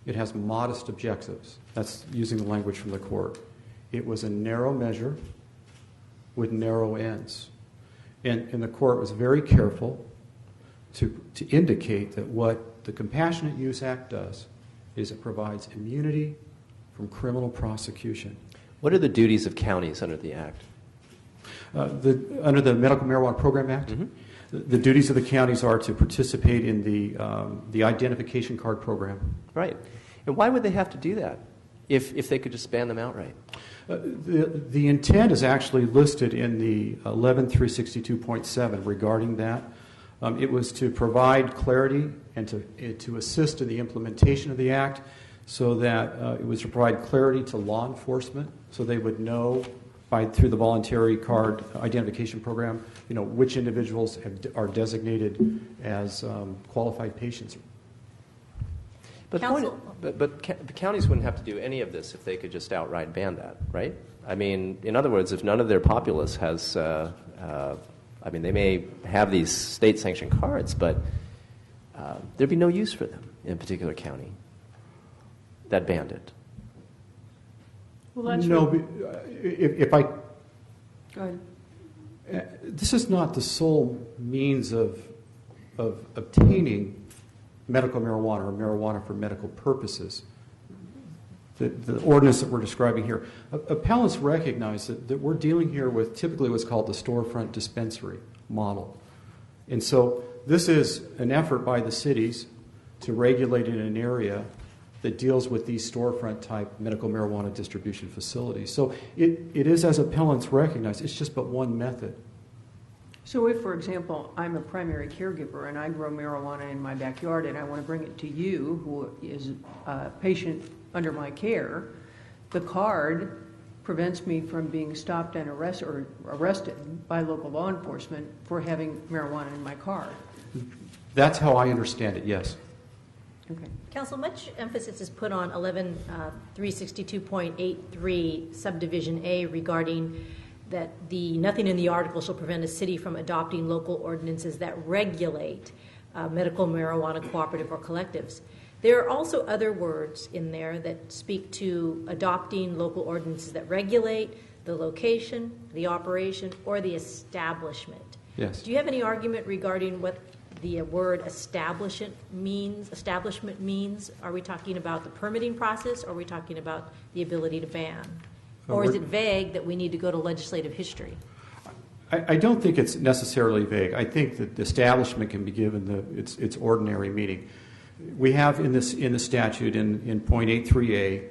it has modest objectives. That's using the language from the court. It was a narrow measure with narrow ends. And the court was very careful to indicate that what the Compassionate Use Act does is it provides immunity from criminal prosecution. What are the duties of counties under the Act? Under the Medical Marijuana Program Act, the duties of the counties are to participate in the identification card program. Right. And why would they have to do that if they could just ban them outright? The intent is actually listed in the 11362.7 regarding that. It was to provide clarity and to assist in the implementation of the Act so that it was to provide clarity to law enforcement so they would know through the voluntary card identification program, you know, which individuals are designated as qualified patients. But the counties wouldn't have to do any of this if they could just outright ban that, right? I mean, in other words, if none of their populace has, I mean, they may have these state-sanctioned cards, but there'd be no use for them in a particular county that banned it. Well, that's no, if I... Go ahead. This is not the sole means of obtaining medical marijuana or marijuana for medical purposes. the ordinance that we're describing here. Appellants recognize that we're dealing here with typically what's called the storefront dispensary model. And so this is an effort by the cities to regulate in an area that deals with these storefront type medical marijuana distribution facilities. So it is, as appellants recognize, it's just but one method. So if, for example, I'm a primary caregiver and I grow marijuana in my backyard and I want to bring it to you, who is a patient under my care, the card prevents me from being stopped and arrested by local law enforcement for having marijuana in my car. That's how I understand it, yes. Okay. Council, much emphasis is put on 11362.83 subdivision A regarding that nothing in the article shall prevent a city from adopting local ordinances that regulate medical marijuana cooperative or collectives. There are also other words in there that speak to adopting local ordinances that regulate the location, the operation, or the establishment. Yes. Do you have any argument regarding what the word establishment means? Are we talking about the permitting process, or are we talking about the ability to ban? Or is it vague that we need to go to legislative history? I don't think it's necessarily vague. I think that the establishment can be given its ordinary meaning. We have in the statute in point 83A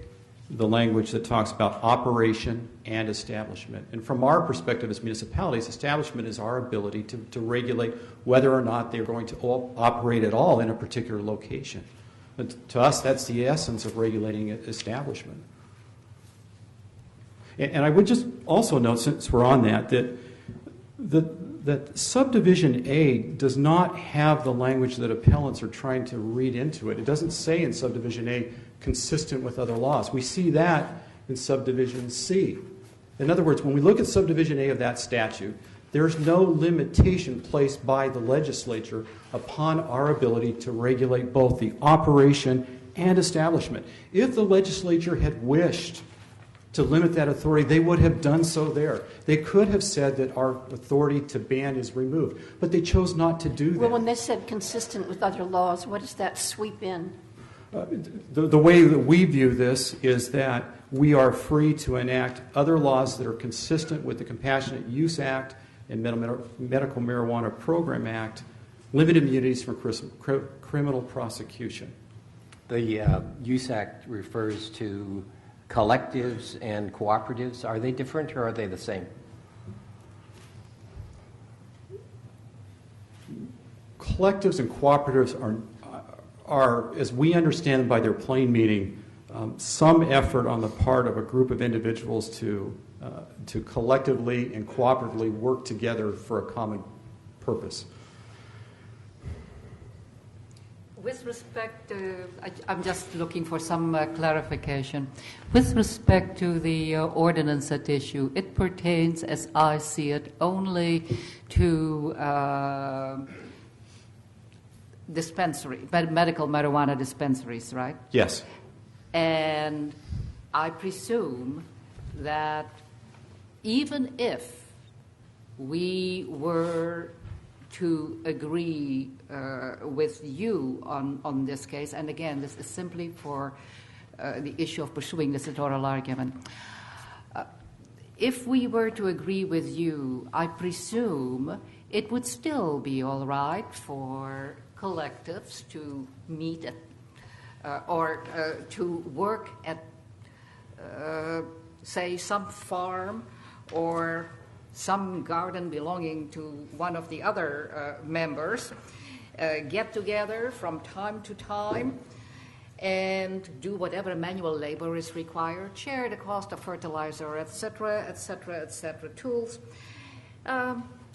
the language that talks about operation and establishment. And from our perspective as municipalities, establishment is our ability to regulate whether or not they're going to operate at all in a particular location. But to us, that's the essence of regulating establishment. And I would just also note, since we're on that subdivision A does not have the language that appellants are trying to read into it. It doesn't say in subdivision A consistent with other laws. We see that in subdivision C. In other words, when we look at subdivision A of that statute, there's no limitation placed by the legislature upon our ability to regulate both the operation and establishment. If the legislature had wished to limit that authority, they would have done so there. They could have said that our authority to ban is removed, but they chose not to do that. Well, when they said consistent with other laws, what does that sweep in? The way that we view this is that we are free to enact other laws that are consistent with the Compassionate Use Act and Medical Marijuana Program Act, limited immunities from criminal prosecution. The Use Act refers to collectives and cooperatives. Are they different or are they the same? Collectives and cooperatives are, as we understand them by their plain meaning, some effort on the part of a group of individuals to collectively and cooperatively work together for a common purpose. With respect to, I'm just looking for some clarification. With respect to the ordinance at issue, it pertains, as I see it, only to medical marijuana dispensaries, right? Yes. And I presume that even if we were to agree with you on this case, and again, this is simply for the issue of pursuing this oral argument. If we were to agree with you, I presume it would still be all right for collectives to meet at, or to work at, say, some farm or some garden belonging to one of the other members, get together from time to time and do whatever manual labor is required, share the cost of fertilizer, etc., tools,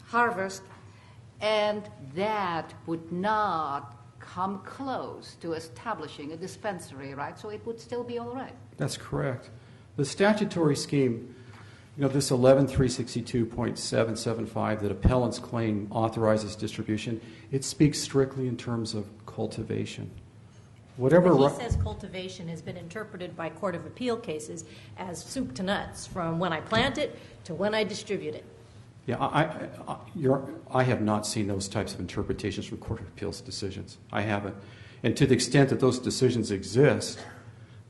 harvest, and that would not come close to establishing a dispensary, right? So it would still be all right. That's correct. The statutory scheme, this 11362.775 that appellants claim authorizes distribution, it speaks strictly in terms of cultivation. Whatever he says cultivation has been interpreted by Court of Appeal cases as soup to nuts, from when I plant it to when I distribute it. Yeah, I have not seen those types of interpretations from Court of Appeals decisions. I haven't. And to the extent that those decisions exist,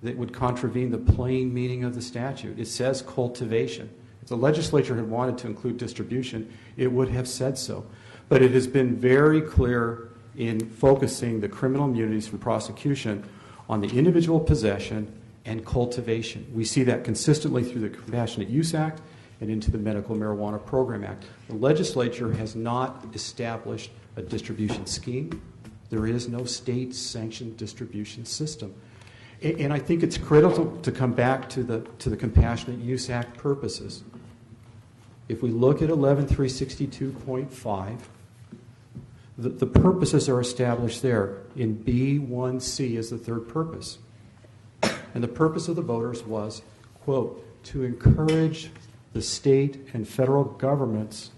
that would contravene the plain meaning of the statute. It says cultivation. If the legislature had wanted to include distribution, it would have said so. But it has been very clear in focusing the criminal immunities from prosecution on the individual possession and cultivation. We see that consistently through the Compassionate Use Act and into the Medical Marijuana Program Act. The legislature has not established a distribution scheme. There is no state-sanctioned distribution system. And I think it's critical to come back to the Compassionate Use Act purposes. If we look at 11362.5, the purposes are established there. In B1C is the third purpose. And the purpose of the voters was, quote, to encourage the state and federal governments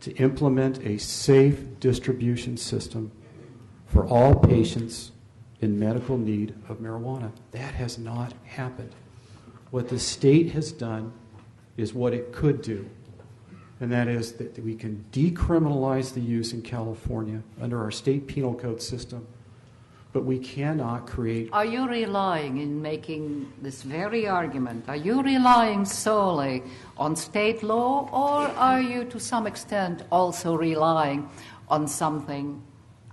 to implement a safe distribution system for all patients in medical need of marijuana. That has not happened. What the state has done is what it could do, and that is that we can decriminalize the use in California under our state penal code system, but we cannot create... Are you relying, in making this very argument, are you relying solely on state law, or are you to some extent also relying on something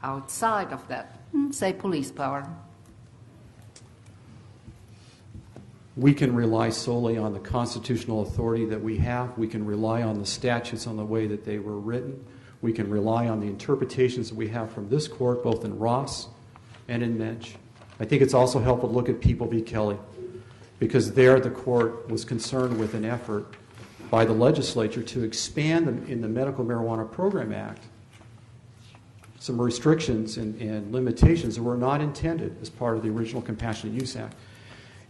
outside of that, say police power? We can rely solely on the constitutional authority that we have. We can rely on the statutes on the way that they were written. We can rely on the interpretations that we have from this court, both in Ross and in Mensch. I think it's also helpful to look at People v. Kelly, because there the court was concerned with an effort by the legislature to expand in the Medical Marijuana Program Act some restrictions and limitations that were not intended as part of the original Compassionate Use Act.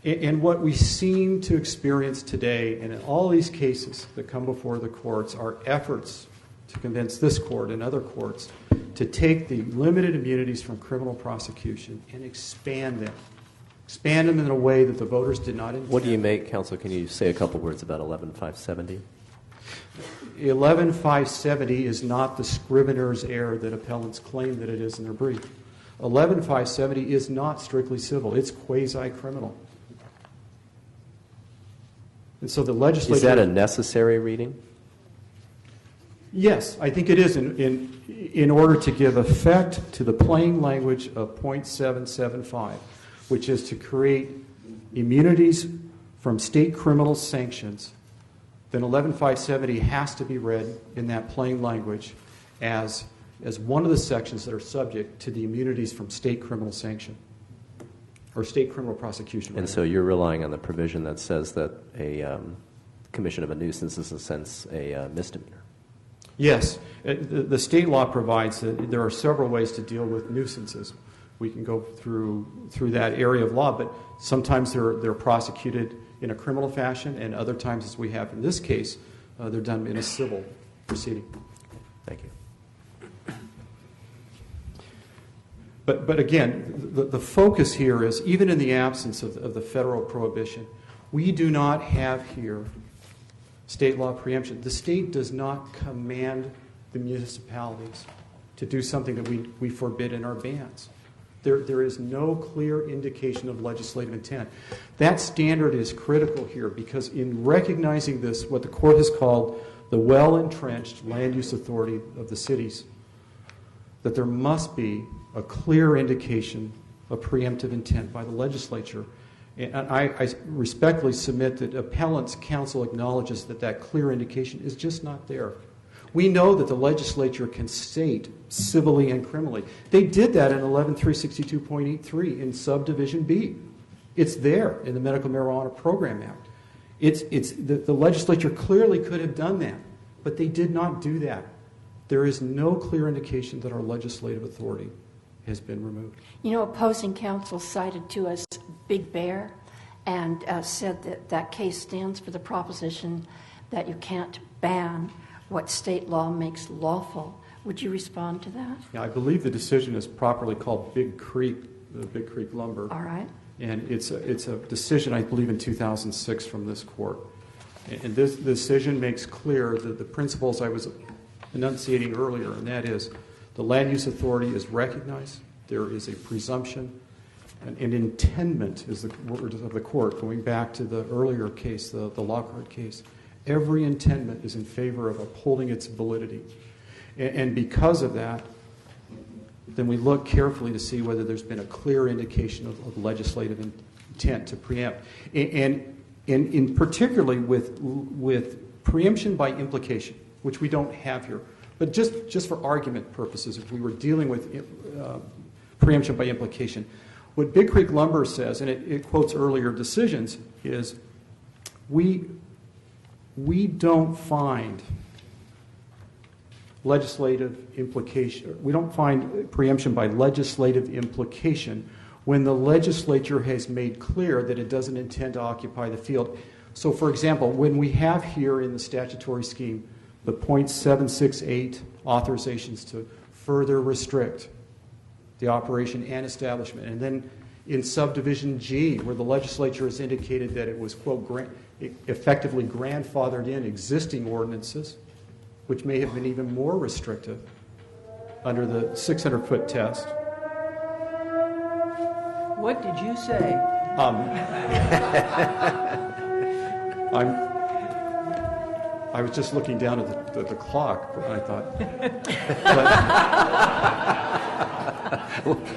And what we seem to experience today, and in all these cases that come before the courts, are efforts to convince this court and other courts to take the limited immunities from criminal prosecution and expand them. Expand them in a way that the voters did not intend. What do you make, counsel? Can you say a couple words about 11570? 11570 is not the scrivener's error that appellants claim that it is in their brief. 11570 is not strictly civil. It's quasi-criminal. And so the legislature... Is that a necessary reading? Yes, I think it is in order to give effect to the plain language of .775, which is to create immunities from state criminal sanctions. Then 11570 has to be read in that plain language as one of the sections that are subject to the immunities from state criminal sanction, or state criminal prosecution. And so you're relying on the provision that says that a commission of a nuisance is, in a sense, a misdemeanor. Yes. The state law provides that there are several ways to deal with nuisances. We can go through that area of law, but sometimes they're prosecuted in a criminal fashion, and other times, as we have in this case, they're done in a civil proceeding. Thank you. But again, the focus here is, even in the absence of the federal prohibition, we do not have here state law preemption. The state does not command the municipalities to do something that we forbid in our bans. There is no clear indication of legislative intent. That standard is critical here because in recognizing this, what the court has called the well-entrenched land use authority of the cities, that there must be a clear indication of preemptive intent by the legislature. And I respectfully submit that appellants' counsel acknowledges that clear indication is just not there. We know that the legislature can state civilly and criminally. They did that in 11362.83 in subdivision B. It's there in the Medical Marijuana Program Act. The legislature clearly could have done that, but they did not do that. There is no clear indication that our legislative authority has been removed. You know, opposing counsel cited to us Big Bear and said that case stands for the proposition that you can't ban what state law makes lawful. Would you respond to that? Yeah, I believe the decision is properly called Big Creek Lumber. All right. And it's a decision, I believe, in 2006 from this court. And this decision makes clear the principles I was enunciating earlier, and that is the land use authority is recognized. There is a presumption. An intendment is the word of the court, going back to the earlier case, the Lockhart case. Every intendment is in favor of upholding its validity. And because of that, then we look carefully to see whether there's been a clear indication of legislative intent to preempt. And in particularly with preemption by implication, which we don't have here. But just for argument purposes, if we were dealing with preemption by implication, what Big Creek Lumber says, and it quotes earlier decisions, is we don't find legislative implication. We don't find preemption by legislative implication when the legislature has made clear that it doesn't intend to occupy the field. So, for example, when we have here in the statutory scheme the .768 authorizations to further restrict the operation and establishment, and then in subdivision G, where the legislature has indicated that it was, quote, effectively grandfathered in existing ordinances, which may have been even more restrictive under the 600-foot test. What did you say? I was just looking down at the clock, I thought.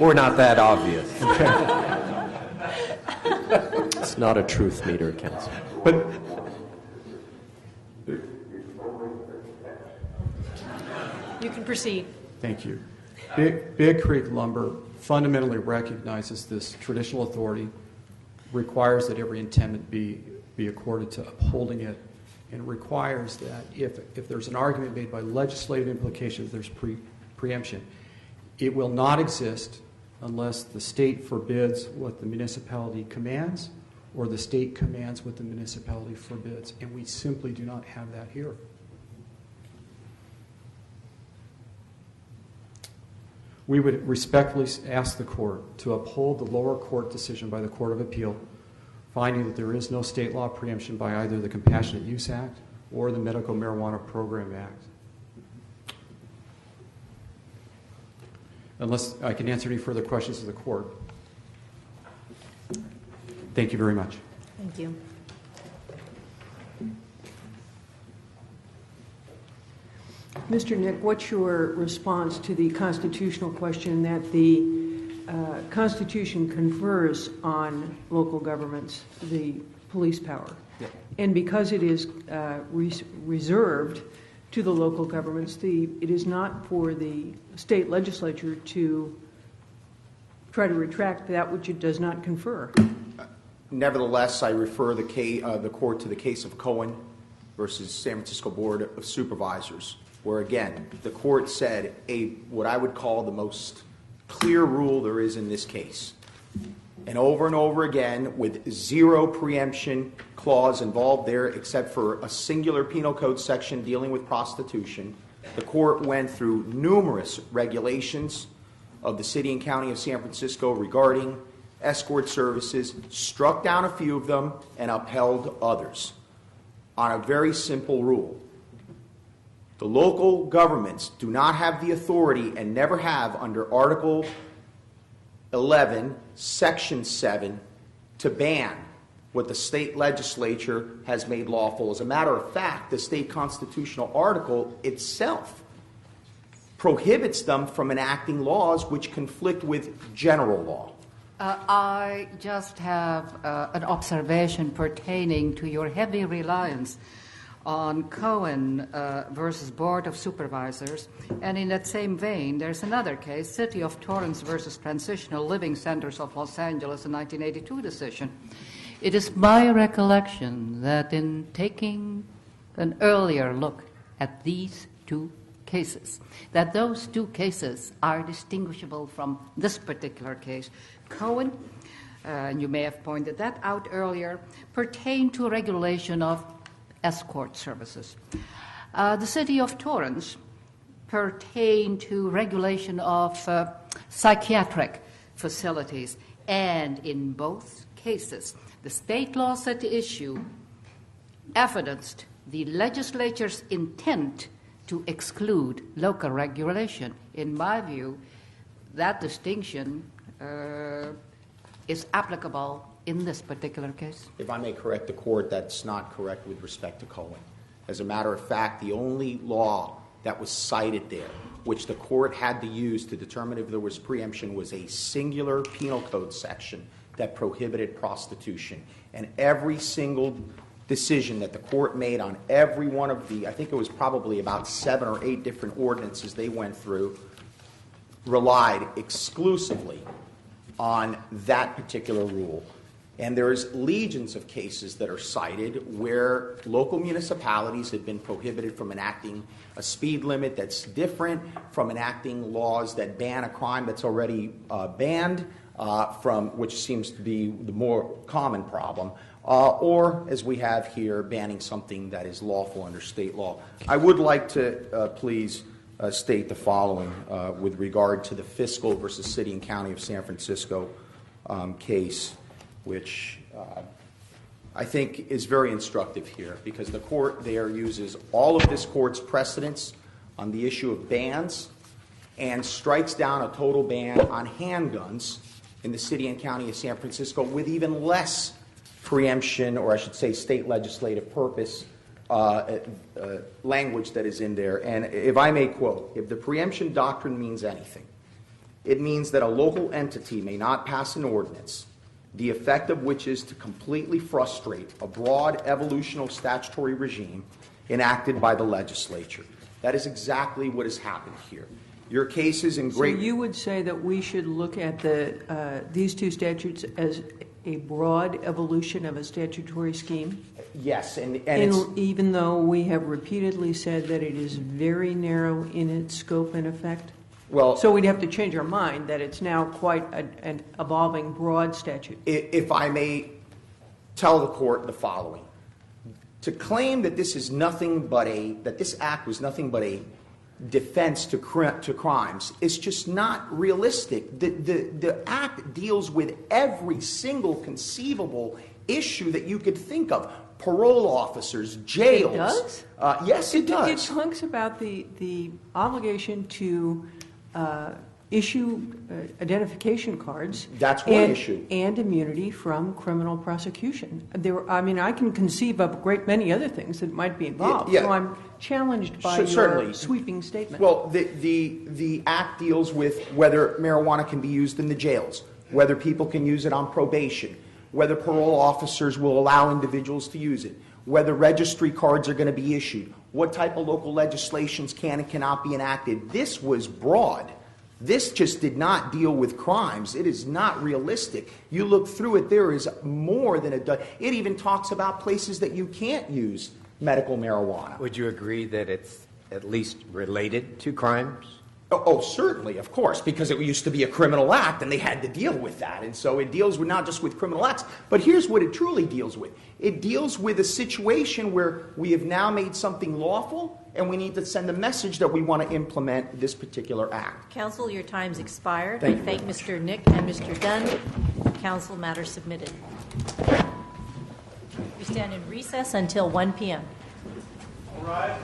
We're not that obvious. It's not a truth meter, Counsel. But you can proceed. Thank you. Big Creek Lumber fundamentally recognizes this traditional authority, requires that every intendment be accorded to upholding it, and requires that if there's an argument made by legislative implications, there's preemption. It will not exist unless the state forbids what the municipality commands or the state commands what the municipality forbids. And we simply do not have that here. We would respectfully ask the court to uphold the lower court decision by the Court of Appeal, finding that there is no state law preemption by either the Compassionate Use Act or the Medical Marijuana Program Act. Unless I can answer any further questions of the court. Thank you very much. Thank you. Mr. Nick, what's your response to the constitutional question that the Constitution confers on local governments the police power? Yeah. And because it is reserved to the local governments, it is not for the state legislature to try to retract that which it does not confer. Nevertheless, I refer the court to the case of Cohen versus San Francisco Board of Supervisors, where, again, the court said what I would call the most clear rule there is in this case. And over again, with zero preemption clause involved there, except for a singular penal code section dealing with prostitution, the court went through numerous regulations of the city and county of San Francisco regarding escort services, struck down a few of them, and upheld others on a very simple rule. The local governments do not have the authority and never have under Article 11, Section 7, to ban what the state legislature has made lawful. As a matter of fact, the state constitutional article itself prohibits them from enacting laws which conflict with general law. I just have an observation pertaining to your heavy reliance on Cohen versus Board of Supervisors. And in that same vein, there's another case, City of Torrance versus Transitional Living Centers of Los Angeles, a 1982 decision. It is my recollection that in taking an earlier look at these two cases, that those two cases are distinguishable from this particular case. Cohen, and you may have pointed that out earlier, pertained to regulation of escort services. The City of Torrance pertained to regulation of psychiatric facilities, and in both cases, the state laws at issue evidenced the legislature's intent to exclude local regulation. In my view, that distinction is applicable in this particular case? If I may correct the court, that's not correct with respect to Cohen. As a matter of fact, the only law that was cited there, which the court had to use to determine if there was preemption, was a singular penal code section that prohibited prostitution. And every single decision that the court made on every one of the, I think it was probably about 7 or 8 different ordinances they went through, relied exclusively on that particular rule. And there's legions of cases that are cited where local municipalities have been prohibited from enacting a speed limit that's different from enacting laws that ban a crime that's already banned, which seems to be the more common problem, or, as we have here, banning something that is lawful under state law. I would like to please state the following with regard to the fiscal versus city and county of San Francisco case, which I think is very instructive here, because the court there uses all of this court's precedents on the issue of bans and strikes down a total ban on handguns in the city and county of San Francisco with even less preemption, or I should say state legislative purpose language that is in there. And if I may quote, if the preemption doctrine means anything, it means that a local entity may not pass an ordinance, the effect of which is to completely frustrate a broad evolutional statutory regime enacted by the legislature. That is exactly what has happened here. Your case is in great... So you would say that we should look at these two statutes as a broad evolution of a statutory scheme? Yes, and even though we have repeatedly said that it is very narrow in its scope and effect? Well, so we'd have to change our mind that it's now quite an evolving broad statute. If I may tell the court the following. To claim that this is nothing but that this act was nothing but a defense to crimes is just not realistic. The act deals with every single conceivable issue that you could think of. Parole officers, jails. It does? Yes, it does. It talks about the obligation to issue identification cards. That's one issue. And immunity from criminal prosecution. I can conceive of a great many other things that might be involved. Yeah. So I'm challenged by your sweeping statement. Well, the act deals with whether marijuana can be used in the jails, whether people can use it on probation, whether parole officers will allow individuals to use it, whether registry cards are going to be issued, what type of local legislations can and cannot be enacted. This was broad. This just did not deal with crimes. It is not realistic. You look through it, there is more than a dozen. It even talks about places that you can't use medical marijuana. Would you agree that it's at least related to crimes? Oh, certainly, of course, because it used to be a criminal act and they had to deal with that. And so it deals with not just with criminal acts, but here's what it truly deals with. It deals with a situation where we have now made something lawful and we need to send a message that we want to implement this particular act. Counsel, your time's expired. Thank I thank Mr. Nick and Mr. Dunn. Counsel, matter submitted. We stand in recess until 1 p.m. All right.